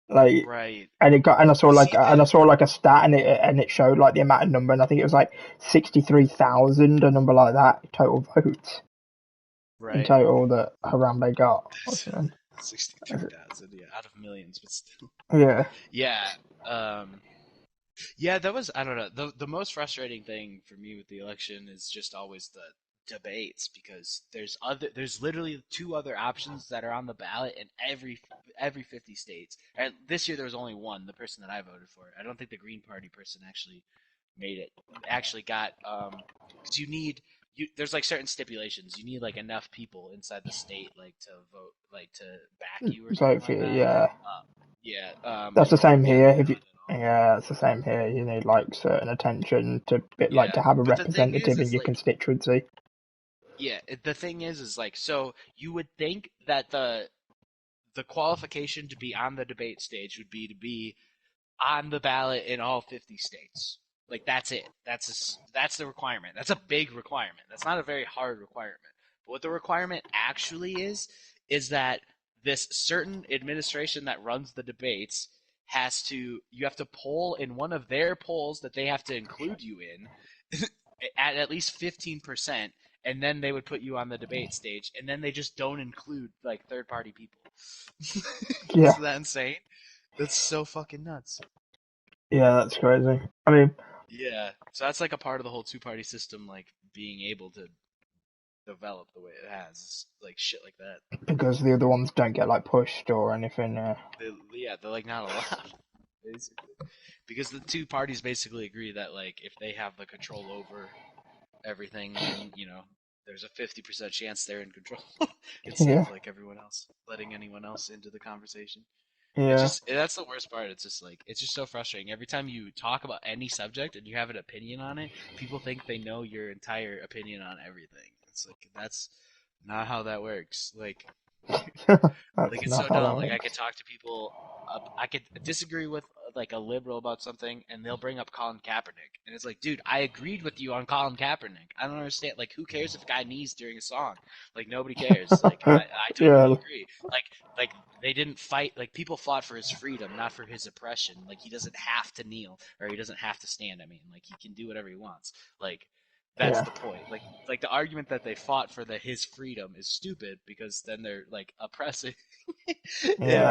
Like,
Right.
and
See
I
the
saw like a stat, and it showed like the amount of number, and I think it was like 63,000, a number like that, total votes in
right.
total that Harambe got or
That's
something.
63,000, yeah, out of millions, but still.
Yeah,
Yeah. Um yeah, that was I don't know. The most frustrating thing for me with the election is just always the debates because there's literally two other options that are on the ballot in every 50 states. And this year there was only one, the person that I voted for. I don't think the Green Party person actually made it. Actually got because there's like certain stipulations. You need like enough people inside the state like to vote like to back you or something
vote for
like
you.
that.
Yeah,
Yeah,
that's
and
the
you wouldn't
same
be on the
here. If you,
ballot at all.
yeah, it's the same here. You need like certain attention to like
Yeah,
to have a
but the thing
representative in
is
your
like,
constituency.
yeah, the thing is like, so you would think that the qualification to be on the debate stage would be to be on the ballot in all 50 states. Like that's it. That's the requirement. That's a big requirement. That's not a very hard requirement. But what the requirement actually is that this certain administration that runs the debates you have to poll in one of their polls that they have to include you in at least 15%, and then they would put you on the debate stage, and then they just don't include like third party people.
Yeah,
Isn't that insane? That's so fucking nuts.
yeah, that's crazy. I mean,
Yeah. So that's like a part of the whole two party system, like being able to develop the way it has, like shit like that.
because the other ones don't get like pushed or anything.
They're like not allowed, basically, because the two parties basically agree that like if they have the control over everything, then there's a 50% chance they're in control instead
Yeah,
of like everyone else letting anyone else into the conversation. It's
yeah,
just that's the worst part. It's just like it's just so frustrating. Every time you talk about any subject and you have an opinion on it, people think they know your entire opinion on everything. It's like that's not how that works. Like
that's
it's
not
so
how that
dumb. Like I could
works.
talk to people. I could disagree with like a liberal about something, and they'll bring up Colin Kaepernick, and it's like, dude, I agreed with you on Colin Kaepernick. I don't understand. Like, who cares if a guy knees during a song? Like, nobody cares. Like, I totally
Yeah,
agree. Like they didn't fight. Like people fought for his freedom, not for his oppression. Like he doesn't have to kneel or he doesn't have to stand. I mean, like he can do whatever he wants. Like that's
yeah,
the point. Like the argument that they fought for his freedom is stupid because then they're like oppressing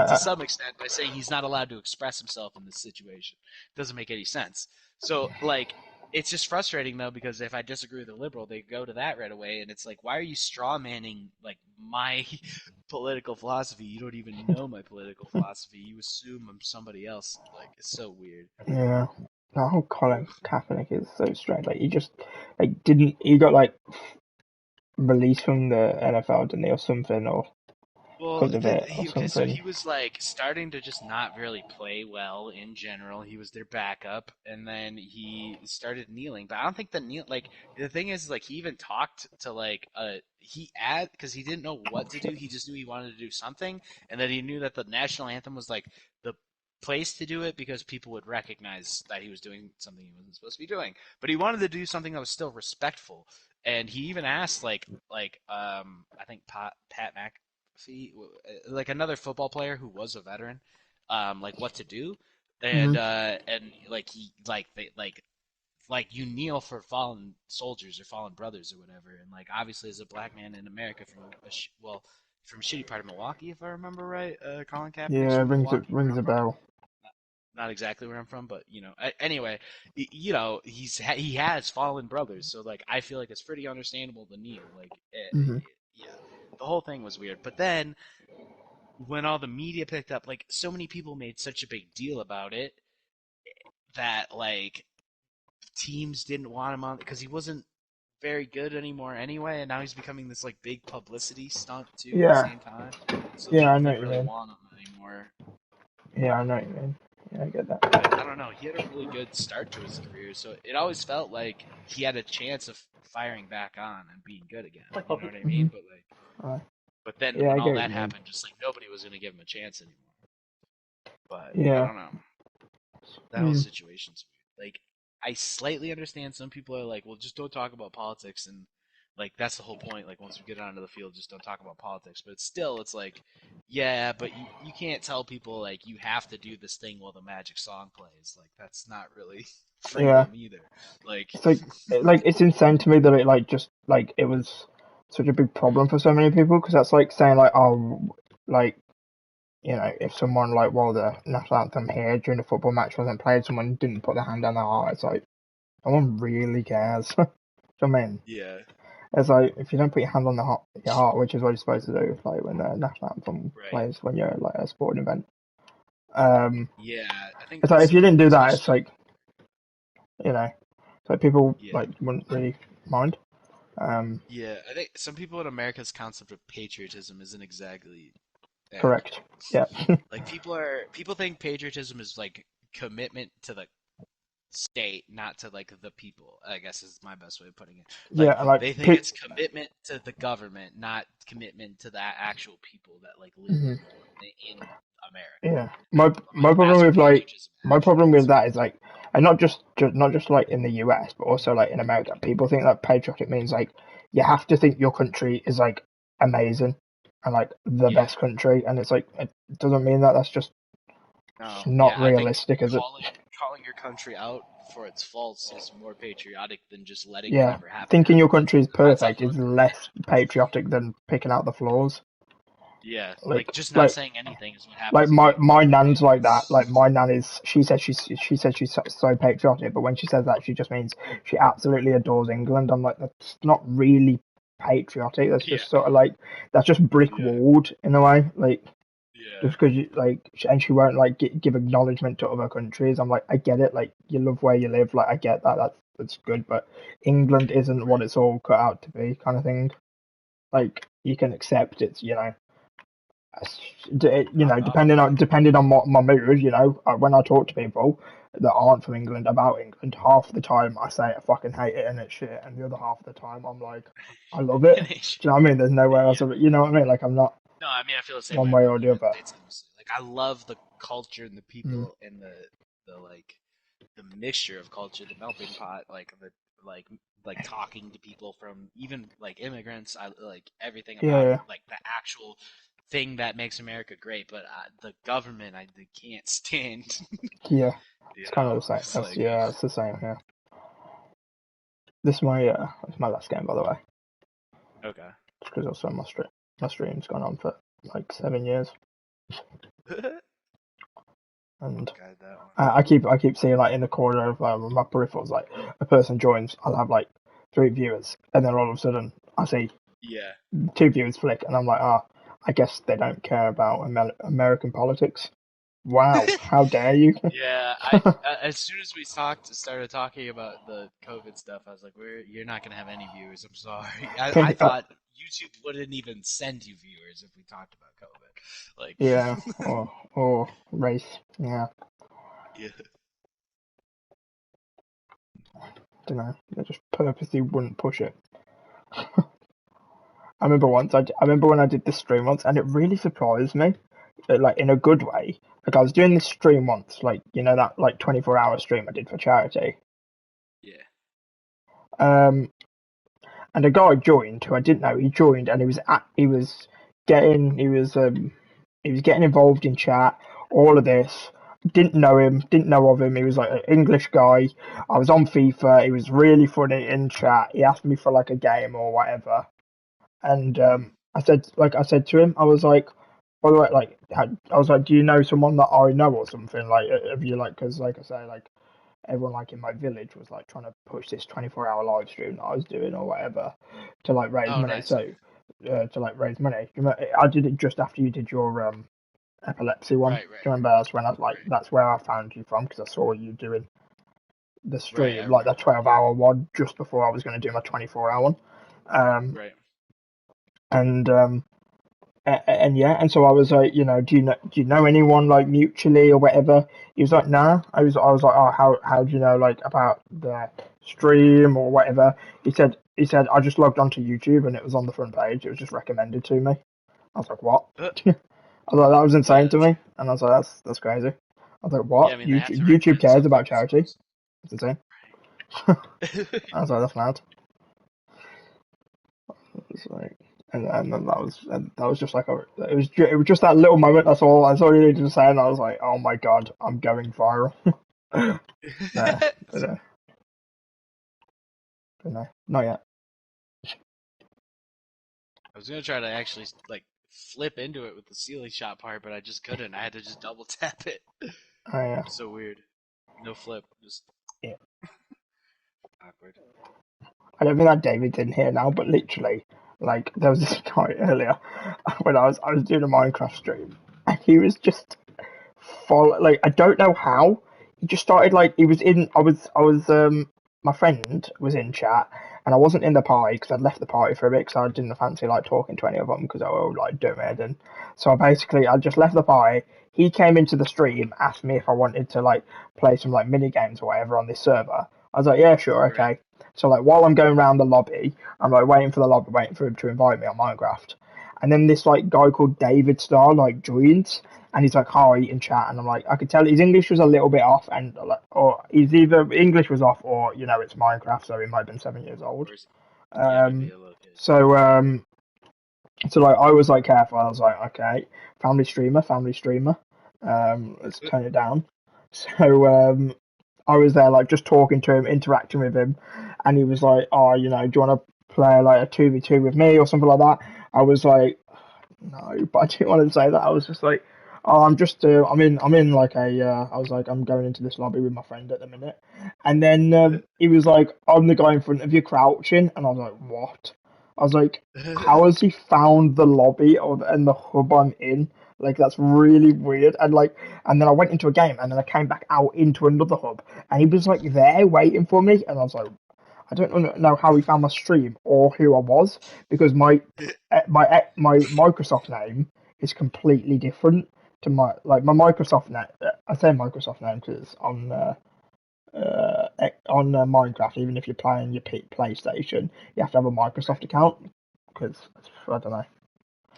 to
yeah,
some extent by saying he's not allowed to express himself in this situation. It doesn't make any sense. So like it's just frustrating though because if I disagree with a liberal, they go to that right away, and it's like, why are you straw manning like my political philosophy? You don't even know my political philosophy. You assume I'm somebody else. Like it's so weird.
yeah. The whole Colin
Ugh.
Kaepernick is so strange. Like, he just like didn't he got like released from the NFL, didn't he, or something, or
Well,
because of it, or
so
something.
he was like starting to just not really play well in general. He was their backup, and then he started kneeling. But I don't think like the thing is like he even talked to like because he didn't know what to do. He just knew he wanted to do something, and that he knew that the national anthem was like the place to do it because people would recognize that he was doing something he wasn't supposed to be doing. But he wanted to do something that was still respectful, and he even asked I think Pat like another football player who was a veteran, like what to do,
Hmm.
and like he like you kneel for fallen soldiers or fallen brothers or whatever, and like obviously as a black man in America from a shitty part of Milwaukee, if I remember right, Colin Kaepernick's
Yeah,
from Milwaukee, where
rings
I'm
a
from.
bell.
Not exactly where I'm from, but anyway, he has fallen brothers, so like I feel like it's pretty understandable to kneel.
Hmm.
Yeah, the whole thing was weird. But then when all the media picked up, like so many people made such a big deal about it that like teams didn't want him on because he wasn't very good anymore anyway, and now he's becoming this like big publicity stunt too at the
Yeah,
same time. So
yeah, I
people
know
didn't
what you
really
mean.
want him anymore.
Yeah, I know what you mean. Yeah, I get that.
But I don't know. He had a really good start to his career, so it always felt like he had a chance of firing back on and being good again. You know what I
Hmm.
mean? But then
Yeah,
when
I
all
get what
that
you mean.
happened, just like nobody was going to give him a chance anymore. But I
Yeah.
don't know. That whole
Mm.
situation's weird. Like I slightly understand some people are like, well, just don't talk about politics and like that's the whole point. Like once we get onto the field, just don't talk about politics. But still, it's like, yeah, but you can't tell people like you have to do this thing while the Magic song plays. Like that's not really
Yeah,
freedom either. Like,
it's like it's insane to me that it like just like it was such a big problem for so many people because that's like saying like oh like you know if someone like while the national anthem here during a football match wasn't played, someone didn't put their hand on their heart. It's like no one really cares. Do you know what I mean?
yeah,
It's like if you don't put your hand on your heart, which is what you're supposed to do, like when the national anthem
right.
plays when you're at, like a sporting event.
Yeah, I think
It's like if
some
you didn't
people,
do that, it's
especially,
like you know, so people
yeah,
like wouldn't really mind. Um,
yeah, I think some people in America's concept of patriotism isn't exactly
correct.
accurate.
Yeah,
Like people think patriotism is like commitment to the state, not to like the people. I guess is my best way of putting it.
yeah,
Like
and like
they think it's commitment to the government, not commitment to the actual people that like live
mhm,
in America.
yeah. My
Like
problem
that's what
with like
patriotism
my
actually
problem with
is.
that is like, and not just like in the US, but also like in America, people think that patriotic means like you have to think your country is like amazing and like the
Yeah.
best country, and it's like it doesn't mean that. That's just
No.
not
Yeah, I think
realistic, is it?
calling your country out for its faults is more patriotic than just letting
Yeah,
whatever happen
thinking your
happen.
country is
That's a
perfect is
hook.
less patriotic than picking out the flaws.
Yeah,
Like,
like just not
like,
saying anything is what
like
happens in the
my
American
nan's like
way.
that. Like my nan is. She says she's so patriotic, but when she says that, she just means she absolutely adores England. I'm like, that's not really patriotic. That's
Yeah,
just sort of like that's just brick
yeah,
walled in a way. Like
yeah.
just because you like, and she won't like give acknowledgement to other countries. I'm like, I get it. Like you love where you live. Like I get that. That's good, but England isn't what
Right.
it's all cut out to be, kind of thing. Like you can accept it's you know, depending on my mood, you know, when I talk to people that aren't from England about England, half the time I say I fucking hate it and it's shit, and the other half of the time I'm like, I love it. Do you know what I mean? There's nowhere else
Yeah.
of it. You know what I mean? Like I'm not
No, I mean I feel the same
one
way
way
about
or
the
the
United
other.
States. Honestly. Like I love the culture and the
Mm.
people and the like the mixture of culture, the melting pot, like like talking to people from even like immigrants. I like everything about
Yeah,
it, like the actual thing that makes America great. But the government, I can't stand.
yeah.
You
It's kind of
know,
the same.
it's
That's
like
yeah, it's the same. Yeah. This is my last game, by the way,
okay.
just because also my stream's gone on for like 7 years, and
Got that one.
I keep seeing like in the corner of my peripherals like a person joins. I'll have like 3 viewers, and then all of a sudden I see
Yeah.
2 viewers flick, and I'm like, ah, I guess they don't care about American politics. Wow, how dare you?
Yeah, as soon as we started talking about the COVID stuff, I was like, you're not gonna have any viewers. I'm sorry. I thought YouTube wouldn't even send you viewers if we talked about COVID.
Yeah,
Like,
or race. Yeah,
yeah,
don't know. They just purposely wouldn't push it. I remember when I did this stream once, and it really surprised me, like in a good way. Like I was doing this stream once, like you know that like 24-hour stream I did for charity.
yeah.
Um, and a guy joined who I didn't know. He joined, and getting he was getting involved in chat. All of this. Didn't know of him. He was like an English guy. I was on FIFA. He was really funny in chat. He asked me for like a game or whatever. And
Hmm.
I said to him, I was like, by the way, like, I was like, do you know someone that I know or something? Like, have you like, because like I say, like everyone like in my village was like trying to push this 24-hour live stream that I was doing or whatever to like raise
Oh,
money.
nice.
So to like raise money, I did it just after you did your epilepsy one. Do
Right, right,
you remember? That's when I like
right,
that's where I found you from because I saw you doing the
right. I
stream, like the
remember.
12
Yeah,
hour one, just before I was going to do my 24-hour one. Um,
right.
and and yeah, and so I was like, you know, do you know anyone like mutually or whatever? He was like, nah. I was like, oh, how do you know like about the stream or whatever? He said I just logged onto YouTube and it was on the front page. It was just recommended to me. I was like, what?
Uh,
I was like, that was insane
yeah,
to me, and I was like, that's crazy. I was like,
yeah. I
what?
mean, they have to
YouTube
recommend
cares
something,
about
I
charity?
suppose.
That's insane. I was like, that's mad. was like, and then that was just like it was just that little moment. That's all you needed to say, and I was like, oh my god, I'm going viral. No, but no, but no, not yet.
I was gonna try to actually like flip into it with the ceiling shot part, but I just couldn't. I had to just double tap it.
I
So weird. No flip, just
yeah.
awkward.
I don't think that David's in here now, but literally, like there was this guy earlier when I was doing a Minecraft stream, and he was just follow like I don't know how he just started like he was in I was my friend was in chat and I wasn't in the party because I'd left the party for a bit because I didn't fancy like talking to any of them because they were all like doing it and so I just left the party. He came into the stream, asked me if I wanted to like play some like mini games or whatever on this server. I was like, yeah, sure,
Right.
okay. So like while I'm going around the lobby, I'm like waiting for the lobby, waiting for him to invite me on Minecraft. And then this like guy called David Starr like joins and he's like hi in chat and I'm like I could tell his English was a little bit off and like or he's either English was off or you know it's Minecraft so he might have been 7 years old.
Or is, yeah, maybe
Um
a little kid.
so um so like I was like careful, I was like, okay, family streamer. Let's turn it down. So I was there like just talking to him, interacting with him and he was like, oh, you know, do you wanna play like a 2v2 with me or something like that? I was like no, but I didn't want to say that. I was just like, oh, I'm in like I was like, I'm going into this lobby with my friend at the minute. And then he was like, I'm the guy in front of you crouching. And I was like, what? I was like, how has he found the lobby and the hub I'm in? Like, that's really weird. And then I went into a game and then I came back out into another hub and he was like there waiting for me. And I was like, I don't know how he found my stream or who I was because my Microsoft name is completely different to my Microsoft name. I say Microsoft name because it's on Minecraft. Even if you're playing your PlayStation, you have to have a Microsoft
Right.
account because I don't know.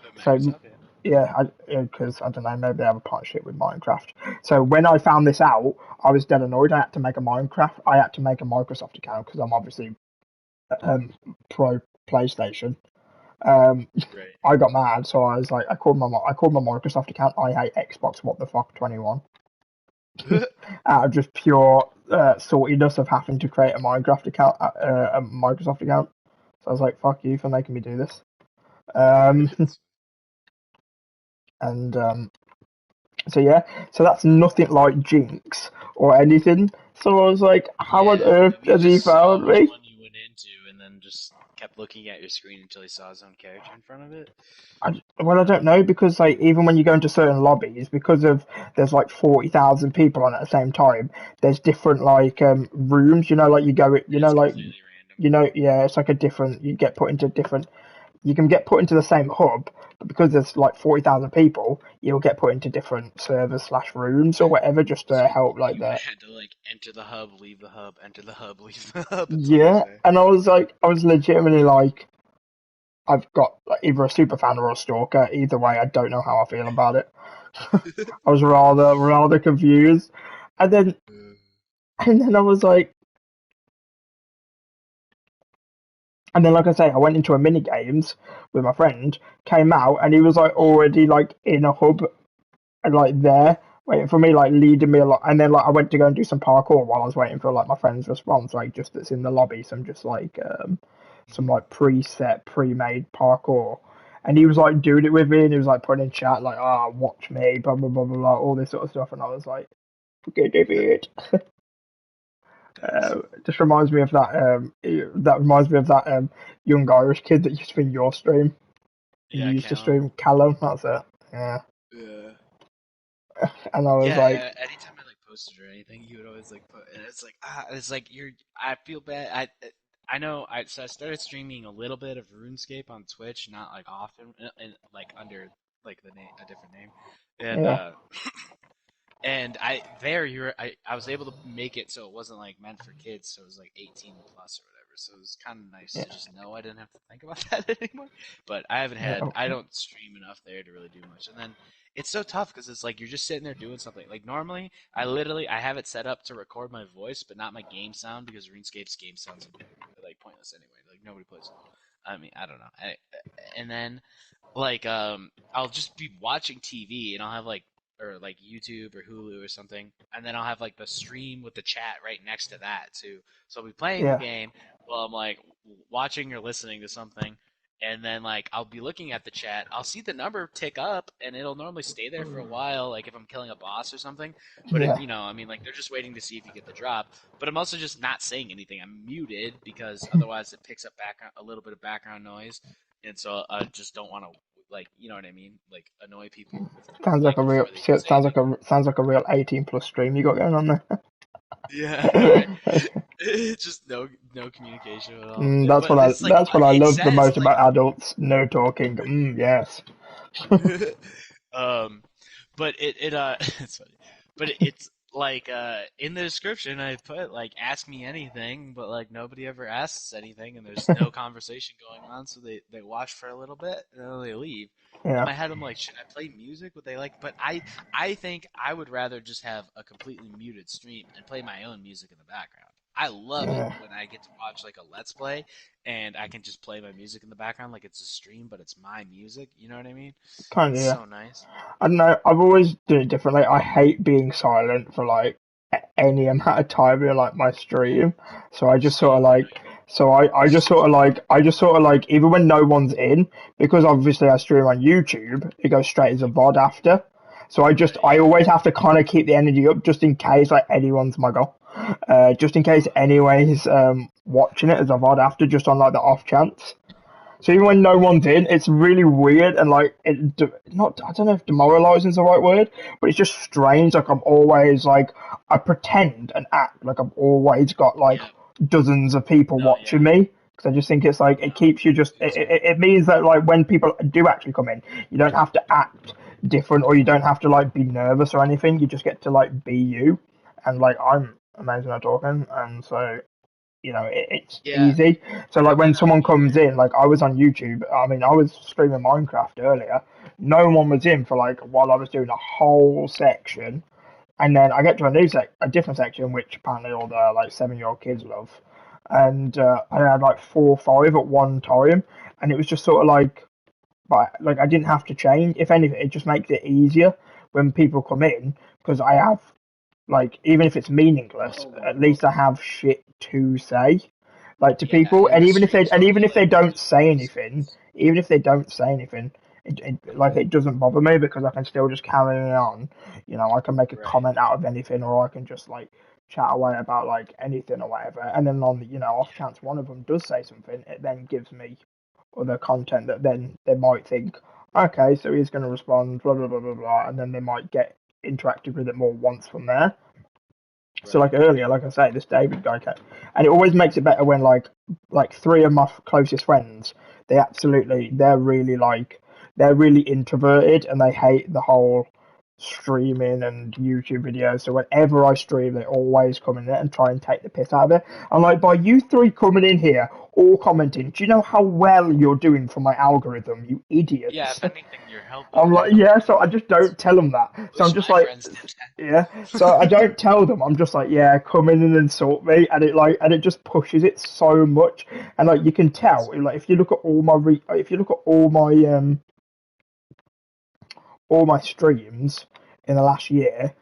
So
Microsoft, yeah.
yeah, because I don't know, maybe they have a partnership with Minecraft. So when I found this out, I was dead annoyed. I had to make a Microsoft account because I'm obviously pro PlayStation. Um,
Right.
I got mad, so I was like, I called my Microsoft account. I hate Xbox. What the fuck, 21. Out of just pure saltiness of having to create a Minecraft account, a Microsoft account. So I was like, fuck you for making me do this. Um,
That's
and so yeah, so that's nothing like Jinx or anything. So I was like, how on
Yeah,
earth
maybe he
has he
just saw
found
which
me?
one you went into and then just kept looking at your screen until he saw his own character in front of it.
Well, I don't know because like even when you go into certain lobbies, because of there's like 40,000 people on at the same time. There's different like rooms. You know, like you go, you know,
It's
like
completely random.
you know, yeah, it's like a different. You get put into different. You can get put into the same hub, but because there's like 40,000 people, you'll get put into different servers slash rooms or whatever just
So
to help like
you would
that.
have had to like enter the hub, leave the hub, enter the hub, leave the hub. That's what you're
Yeah,
saying.
and I was like, I was legitimately like, I've got like, either a super fan or a stalker. Either way, I don't know how I feel about it. I was rather confused, and then I was like, and then like I say, I went into a mini games with my friend, came out, and he was like already like in a hub and like there waiting for me, like leading me a lot. And then like I went to go and do some parkour while I was waiting for like my friend's response, like just that's in the lobby, some like preset, pre-made parkour. And he was like doing it with me, and he was like putting in chat like, "Ah, watch me," blah blah blah blah, blah all this sort of stuff. And I was like, "Okay, David."
Nice.
It just reminds me of that. That reminds me of that young Irish kid that used to be in your stream. You
Yeah,
used to
Callum.
stream Callum. That's it. Yeah.
Yeah.
And I was
Yeah,
like,
anytime I like posted or anything, he would always like put, and it's like you're. I feel bad. I know. So I started streaming a little bit of RuneScape on Twitch, not like often, and like under like the name, a different name, and
yeah,
and I was able to make it so it wasn't like meant for kids, so it was like 18 plus or whatever. So it was kind of nice
yeah,
to just know I didn't have to think about that anymore. But
yeah,
I don't stream enough there to really do much. And then it's so tough because it's like you're just sitting there doing something. Like normally, I have it set up to record my voice, but not my game sound because RuneScape's game sounds like pointless anyway. Like nobody plays. I mean, I don't know. And then like I'll just be watching TV and I'll have like or like YouTube or Hulu or something, and then I'll have like the stream with the chat right next to that too. So I'll be playing the
Yeah,
game while I'm like watching or listening to something, and then like I'll be looking at the chat. I'll see the number tick up, and it'll normally stay there for a while, like if I'm killing a boss or something. But
yeah,
I mean, like they're just waiting to see if you get the drop. But I'm also just not saying anything. I'm muted because otherwise it picks up background a little bit of background noise, and so I just don't want to like you know what I mean, like annoy people like before they even say anything.
sounds like a real 18+ stream you got going on there.
Yeah, right. Just no communication at all. But it's like
That's what I
it
love the
says
most
like
about adults. No talking. Yes.
um, but it's funny. But it's like in the description I put like ask me anything, but like nobody ever asks anything, and there's no conversation going on, so they watch for a little bit and then they leave. In
Yeah.
my head, I'm like, should I play music? Would they like? But I think I would rather just have a completely muted stream and play my own music in the background. I love it
Yeah.
when I get to watch like a let's play and I can just play my music in the background like it's a stream, but it's my music. You know what I mean?
Kind of.
It's
Yeah.
so nice.
I don't know. I've always done it differently. I hate being silent for like any amount of time in like my stream. So I just sort of
Same. I know
like.
you mean.
So I just sort of like even when no one's in, because obviously I stream on YouTube, it goes straight as a VOD after. So
Right.
I
Yeah.
always have to kind of keep the energy up just in case like anyone's my goal. Just in case anyways watching it as a VOD after just on like the off chance. So even when no one's in, it's really weird and like not I don't know if demoralizing is the right word, but it's just strange. Like I'm always like I pretend and act like I've always got like
Yeah.
dozens of people
No. Yeah.
watching me because I just think it's like it
No.
keeps you just
Me too.
it means that like when people do actually come in, you don't have to act different or you don't have to like be nervous or anything. You just get to like be you, and like I'm amazing at talking, and so it's
Yeah.
easy. So
I
like when
don't
someone comes
either.
in, like I was on YouTube, I mean I was streaming Minecraft earlier. No one was in for like while I was doing a whole section, and then I get to a different section which apparently all the like 7-year-old kids love, and I had like 4 or 5 at one time, and it was just sort of like, but like I didn't have to change. If anything, it just makes it easier when people come in because I have like, even if it's meaningless, at least I have shit to say, like to
Yeah.
people.
And the stream's
And even
normally
if they
like
don't
30
say
minutes.
anything, even if they don't say anything, like it doesn't bother me because I can still just carry it on. I can make a
Right.
comment out of anything, or I can just like chat away about like anything or whatever. And then on the off
Yeah.
chance one of them does say something, it then gives me other content that then they might think, okay, so he's going to respond, blah blah blah blah blah, and then they might get interacted with it more once from there. So
Right.
like earlier, like I say, this David guy came, and it always makes it better when like 3 of my closest friends, they're really introverted and they hate the whole streaming and YouTube videos. So whenever I stream, they always come in there and try and take the piss out of it. I'm like, by you three coming in here, all commenting, do you know how well you're doing for my algorithm, you
Yeah.
idiots?
If anything, you're
I'm
you're
like,
helping
yeah,
my
so I just don't tell them that. So I'm
wish
just
my
like,
friends did
yeah. So I
that.
don't tell them. I'm just like, yeah, come in and insult me, and it just pushes it so much. And like you can tell, like if you look at if you look at all my streams in the last year,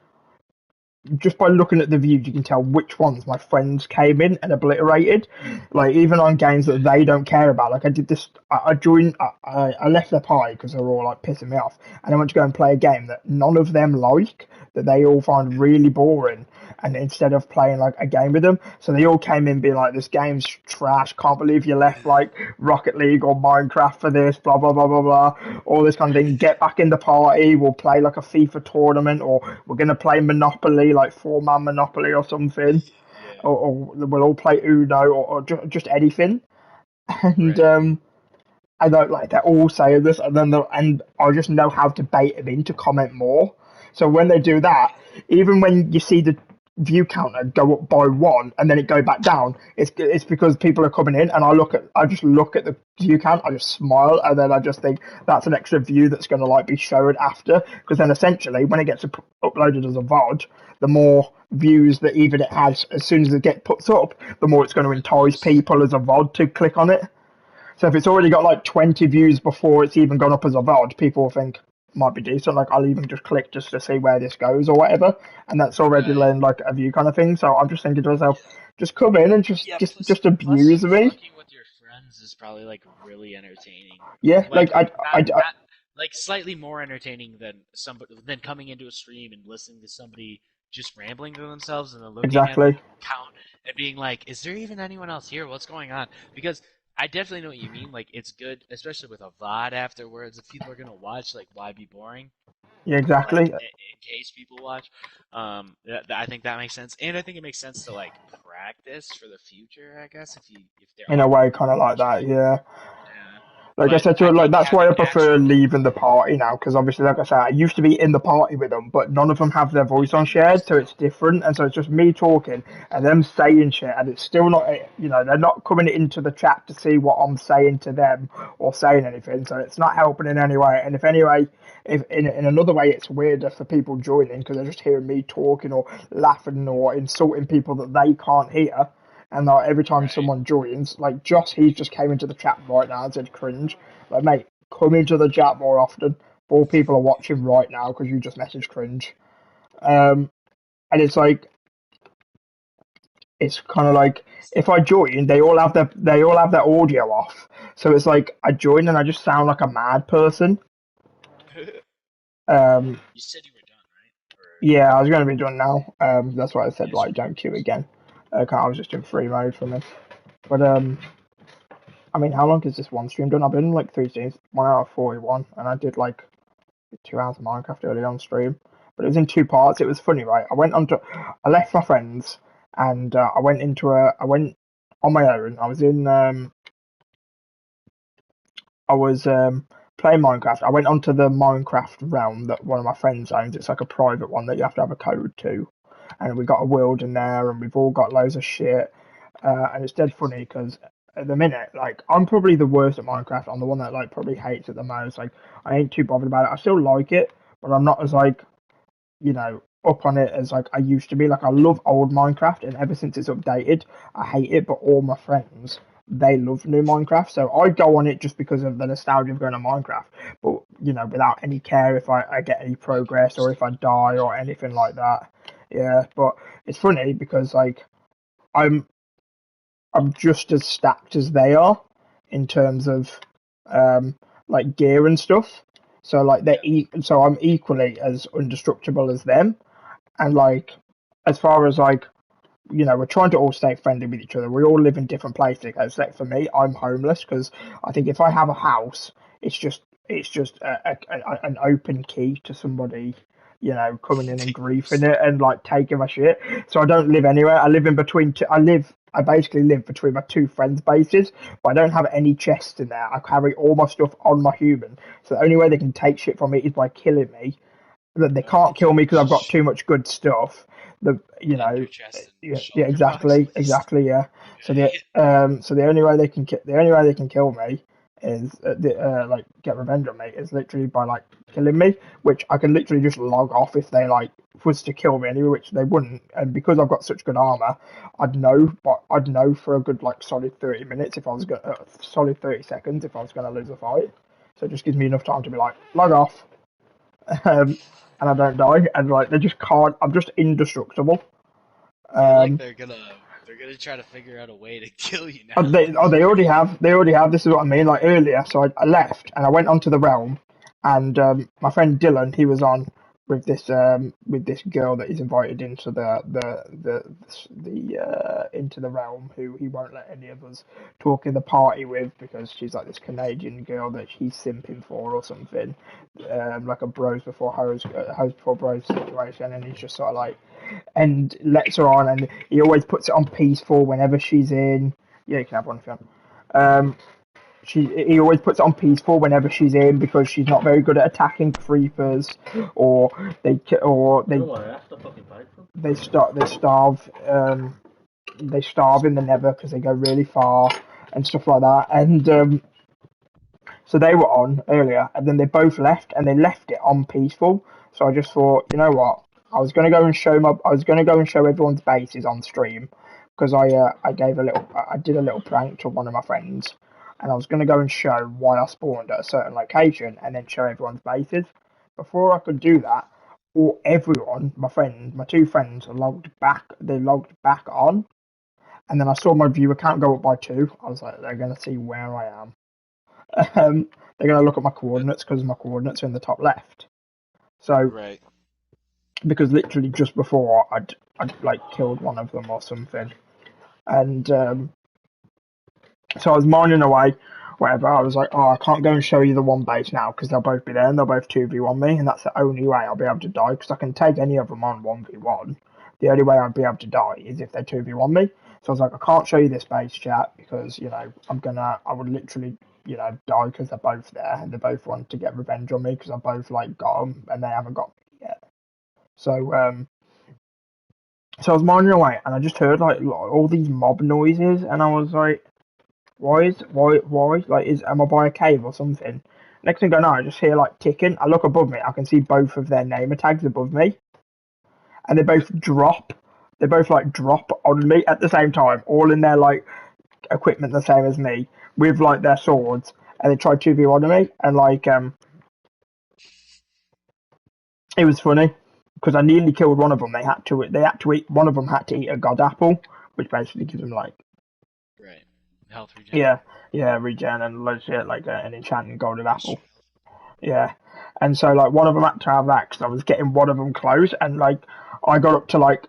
just by looking at the views, you can tell which ones my friends came in and obliterated. Like even on games that they don't care about. Like I did this. I joined. I left their party because they were all like pissing me off, and I went to go and play a game that none of them like, that they all find really boring. And instead of playing like a game with them, so they all came in being like, "This game's trash. Can't believe you left like Rocket League or Minecraft for this. Blah blah blah blah blah. All this kind of thing. Get back in the party. We'll play like a FIFA tournament, or we're gonna play Monopoly, like 4-man Monopoly or something,
Yeah.
or we'll all play Uno or just anything." And
Right.
I don't like they're all saying this, and and I just know how to bait them in to comment more. So when they do that, even when you see the view counter go up by 1 and then it go back down, it's because people are coming in, and I just look at the view count, I just smile, and then I just think that's an extra view that's going to like be shown after, because then essentially when it gets uploaded as a VOD, the more views that even it has as soon as it gets put up, the more it's going to
Right. The
entice
most.
people as a VOD to click on it. So if it's already got like 20 views before it's even gone up as a VOD, people will think might be decent. Like I'll even just click just to see where this goes or whatever, and that's already
Right.
laying like a view kind of thing. So I'm just thinking to myself, just come in and just
Yeah.
just
Plus,
just abuse me.
talking with your friends is probably like really entertaining.
Yeah,
Like
I
not like slightly more entertaining than somebody than coming into a stream and listening to somebody just rambling to themselves and then looking at the
exactly.
count and being like, "Is there even anyone else here? What's going on?" Because I definitely know what you mean. Like it's good, especially with a VOD afterwards. If people are gonna watch, like, why be boring?
Yeah,
Like
exactly.
in case people watch, I think that makes sense, and I think it makes sense to like practice for the future. I guess if there
In a
are
way,
people
kind of like
watching
that.
it,
Yeah.
yeah.
Like I
But
said to
I
her, like
think
that's why
having
I prefer
actual
leaving the party now, because obviously, like I said, I used to be in the party with them, but none of them have their voice on shared, so it's different, and so it's just me talking and them saying shit, and it's still not, they're not coming into the chat to see what I'm saying to them or saying anything, so it's not helping in any way. And if in another way, it's weirder for people joining because they're just hearing me talking or laughing or insulting people that they can't hear. And like every time
right.
someone joins, like Joss, he just came into the chat right now and said cringe. Like, mate, come into the chat more often. 4 people are watching right now because you just messaged cringe. And it's like, it's kind of like if I join, they all have their audio off. So it's like I join and I just sound like a mad person. Um,
You said you were done, right? Or
yeah, I was going to be done now. That's why I said
yeah, sweet.
like don't queue again. I was just in free mode for me. But I mean, how long is this one stream done? I've been in like 3 streams, 1 hour 41, and I did like 2 hours of Minecraft early on stream. But it was in 2 parts. It was funny, right? I left my friends, and I went on my own. I was playing Minecraft. I went onto the Minecraft realm that one of my friends owns. It's like a private one that you have to have a code to, and we got a world in there, and we've all got loads of shit. And it's dead funny because at the minute, like I'm probably the worst at Minecraft. I'm the one that like probably hates it the most. Like I ain't too bothered about it. I still like it, but I'm not as like up on it as like I used to be. Like I love old Minecraft, and ever since it's updated, I hate it. But all my friends, they love new Minecraft, so I go on it just because of the nostalgia of going to Minecraft. But without any care if I get any
Like
progress or if I die
nostalgia,
or
I
anything
guess.
like that. Yeah, but it's funny because like I'm I'm just as stacked as they are in terms of um, like gear and stuff. So like
Yeah.
so I'm equally as indestructible as them. And like as far as like we're trying to all stay friendly with each other. We all live in different places. Except for me, I'm homeless because I think if I have a house, it's just an open key to somebody, coming in and
Taking your
griefing it
stuff.
and like taking my shit. So I don't live anywhere. I live in between. I basically live between my two friends' bases, but I don't have any chests in there. I carry all my stuff on my human. So the only way they can take shit from me is by killing me. That they
Why would they
can't kill
keep
me because I've got too much good stuff. The
in your chest and
yeah, yeah,
shelter box at
exactly,
least?
exactly, yeah. So
Okay.
the only way they can kill me is like get revenge on me is literally by like killing me, which I can literally just log off if they like was to kill me anyway, which they wouldn't. And because I've got such good armor, I'd know for a good like solid 30 minutes if I was going solid 30 seconds if I was going to lose a fight. So it just gives me enough time to be like log off, and I don't die, and like they just can't. I'm just indestructible.
I feel like
Um,
they're gonna try to figure out a way to kill you
oh,
now.
they oh they already have. They already have. This is what I mean. Like earlier, so I left and I went onto the realm, and my friend Dylan, he was on with this girl that he's invited into the into the realm, who he won't let any of us talk in the party with because she's like this Canadian girl that he's simping for or something, like a hoes before bros situation, and he's just sort of like and lets her on, and he always puts it on peaceful whenever she's in. Yeah, you can have one if you want. He always puts it on peaceful whenever she's in because she's not very good at attacking creepers, or they starve in the Nether because they go really far and stuff like that. And so they were on earlier, and then they both left, and they left it on peaceful. So I just thought, you know what? I was going to go and show everyone's bases on stream because I did a little prank to one of my friends, and I was going to go and show why I spawned at a certain location, and then show everyone's bases. Before I could do that, or everyone, my two friends, logged back. They logged back on, and then I saw my viewer count go up by 2. I was like, they're going to see where I am. They're going to look at my coordinates because my coordinates are in the top left. So,
Right.
because literally just before I'd like killed one of them or something, and so I was mining away, whatever. I was like, oh, I can't go and show you the one base now because they'll both be there and they'll both 2v1 me, and that's the only way I'll be able to die because I can take any of them on 1v1. The only way I'd be able to die is if they 2v1 me. So I was like, I can't show you this base, chat, because, you know, I would literally, you know, die because they're both there and they both want to get revenge on me because I both, like, got them and they haven't got me yet. So I was mining away and I just heard, like, all these mob noises and I was like, why? Like, am I by a cave or something? Next thing I know, I just hear, like, ticking. I look above me, I can see both of their name tags above me and they both drop. They both, like, drop on me at the same time, all in their, like, equipment the same as me, with, like, their swords, and they tried 2v1 me, and, like, it was funny, because I nearly killed one of them. They had to eat, one of them had to eat a god apple, which basically gives them, like,
Right. Health regen.
yeah, regen and legit, like, an enchanting golden apple. Yeah, and so, like, one of them had to have that, because I was getting one of them close, and, like, I got up to, like,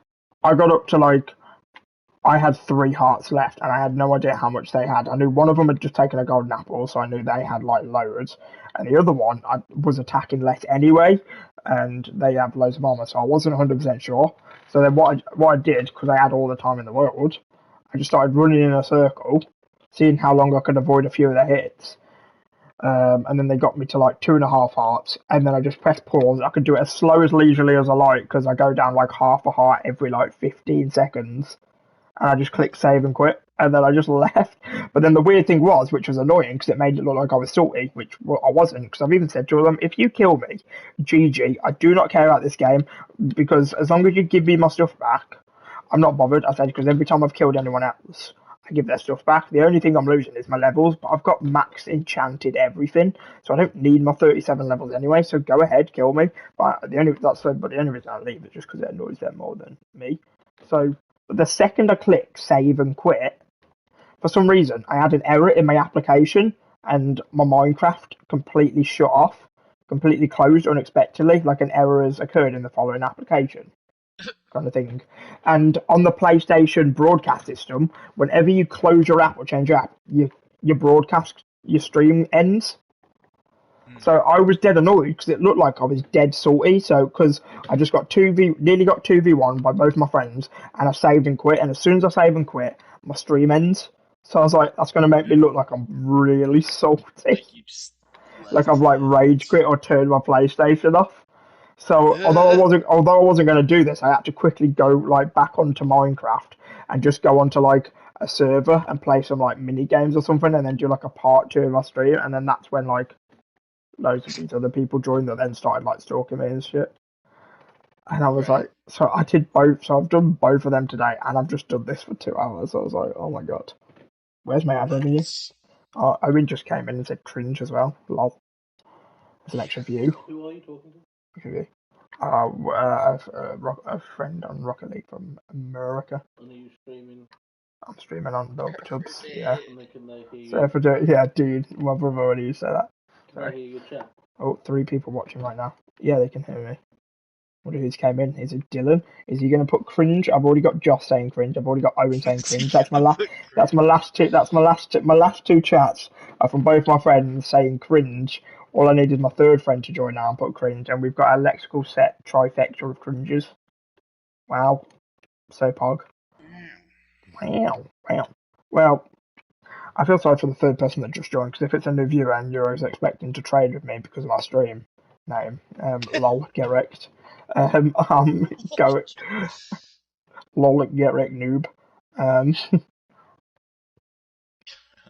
I had 3 hearts left, and I had no idea how much they had. I knew one of them had just taken a golden apple, so I knew they had, like, loads. And the other one, I was attacking less anyway, and they have loads of armor, so I wasn't 100% sure. So then what I did, because I had all the time in the world, I just started running in a circle, seeing how long I could avoid a few of their hits. And then they got me to, like, 2.5 hearts, and then I just pressed pause. I could do it as slow as leisurely as I like, because I go down, like, half a heart every, like, 15 seconds. And I just clicked save and quit, and then I just left. But then the weird thing was, which was annoying, because it made it look like I was salty, which I wasn't, because I've even said to them, if you kill me, GG, I do not care about this game, because as long as you give me my stuff back, I'm not bothered. I said, because every time I've killed anyone else, I give their stuff back. The only thing I'm losing is my levels, but I've got max enchanted everything, so I don't need my 37 levels anyway, so go ahead, kill me. But the only reason I leave is just because it annoys them more than me. So the second I click save and quit, for some reason I had an error in my application and my Minecraft completely shut off, completely closed unexpectedly, like an error has occurred in the following application, kind of thing. And on the PlayStation broadcast system, whenever you close your app or change your app, your stream ends. So I was dead annoyed because it looked like I was dead salty. So because I just nearly got 2v1 by both my friends, and I saved and quit. And as soon as I save and quit, my stream ends. So I was like, that's going to make me look like I'm really salty,
Like you just
like
left
I've, like, rage quit or turned my PlayStation off. So although I wasn't going to do this, I had to quickly go, like, back onto Minecraft and just go onto, like, a server and play some, like, mini games or something, and then do, like, a part 2 of my stream. And then that's when, like, loads of these other people joined that then started, like, stalking me and shit. And I was
Right.
like, so I did both. So I've done both of them today, and I've just done this for 2 hours. So I was like, oh my god, where's my ad revenue?
Nice.
Oh, Owen just came in and said cringe as well. Lol. There's an extra view.
Who are you talking to?
A friend on Rocket League from America.
And are you streaming?
I'm streaming on Tubs. Yeah.
And can they hear
So
you?
if I do it, yeah, dude, my brother already used to say that.
Can they hear your chat?
Oh, 3 people watching right now. Yeah, they can hear me. Wonder who's came in. Is it Dylan? Is he going to put cringe? I've already got Josh saying cringe. I've already got Owen saying cringe. That's my last. That's my last two. That's my last 2 chats are from both my friends saying cringe. All I need is my 3rd friend to join now and put cringe, and we've got a lexical set trifecta of cringes. Wow, so pog. Wow. Well, I feel sorry for the 3rd person that just joined, because if it's a new viewer and you're expecting to trade with me because of my stream name, lol, get wrecked. Go lol, get wrecked, noob.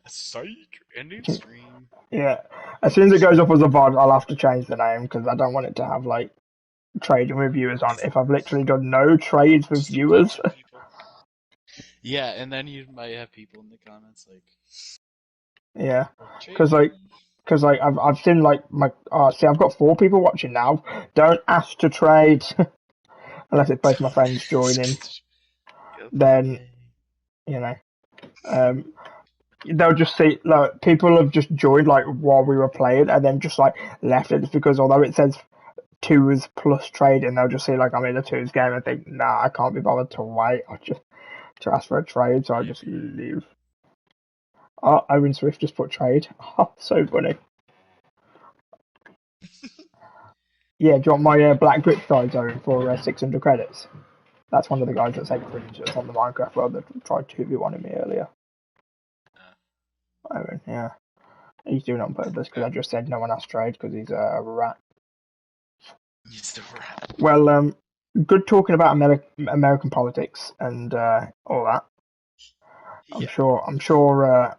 Psych. Ending stream.
Yeah. As soon as it goes up as a VOD, I'll have to change the name because I don't want it to have, like, trading with viewers on. If I've literally done no trades with viewers.
Yeah, and then you might have people in the comments like,
Yeah,
Trade
because like, I've seen like see, I've got 4 people watching now. Don't ask to trade unless it's both my friends joining. Then you know, um, they'll just see like people have just joined like while we were playing and then just like left it because although it says 2's plus trading, they'll just see like I'm in a 2's game and think, nah, I can't be bothered to wait. I'll just to ask for a trade, so I just leave. Oh, Owen Swift just put trade. Oh, so funny. Yeah, do you want my black grip side zone for 600 credits? That's one of the guys that said cringe that's on the Minecraft world that tried 2v1 me earlier. Owen, yeah. He's doing it on purpose because I just said no one has trade because he's a rat.
He's the rat.
Well, good talking about American politics and all that. I'm sure. I'm sure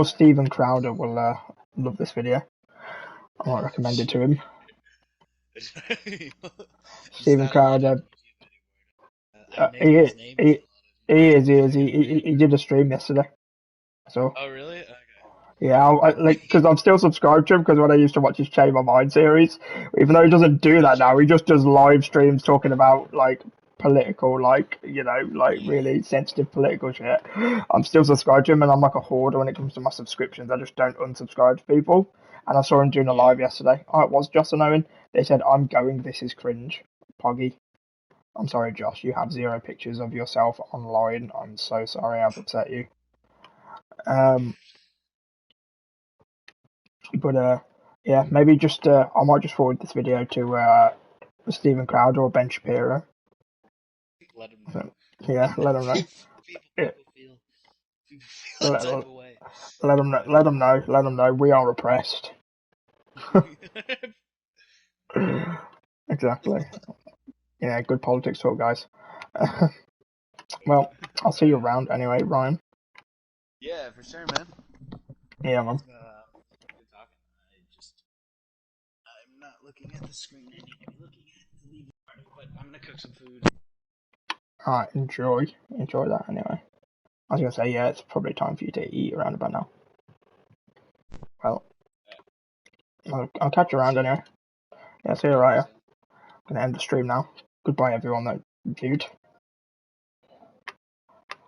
Stephen Crowder will love this video. I might recommend it to him. Stephen Crowder. He is. He did a stream yesterday. So.
Oh really? Okay.
Yeah, because I'm still subscribed to him because when I used to watch his Change My Mind series, even though he doesn't do that now, he just does live streams talking about like political, like really sensitive political shit. I'm still subscribed to him, and I'm like a hoarder when it comes to my subscriptions. I just don't unsubscribe to people. And I saw him doing a live yesterday. Oh, it was Joss and Owen. They said, "I'm going. This is cringe, Poggy." I'm sorry, Josh. You have 0 pictures of yourself online. I'm so sorry I've upset you. But yeah, maybe just I might just forward this video to Stephen Crowder or Ben Shapiro.
Let him know.
Yeah, let them know.
People feel that type of way.
Let them know. Let them know. Let them know. We are oppressed. Exactly. Yeah, good politics talk, guys. Well, I'll see you around anyway, Ryan.
Yeah, for sure, man.
Yeah, man.
Good talking. I'm not looking at the screen I need to be looking at to leave the party, but I'm gonna cook some food.
Alright, enjoy that anyway. I was gonna say, yeah, it's probably time for you to eat around about now. Well, I'll catch you around anyway. Yeah, see you later. I'm gonna end the stream now. Goodbye, everyone that viewed.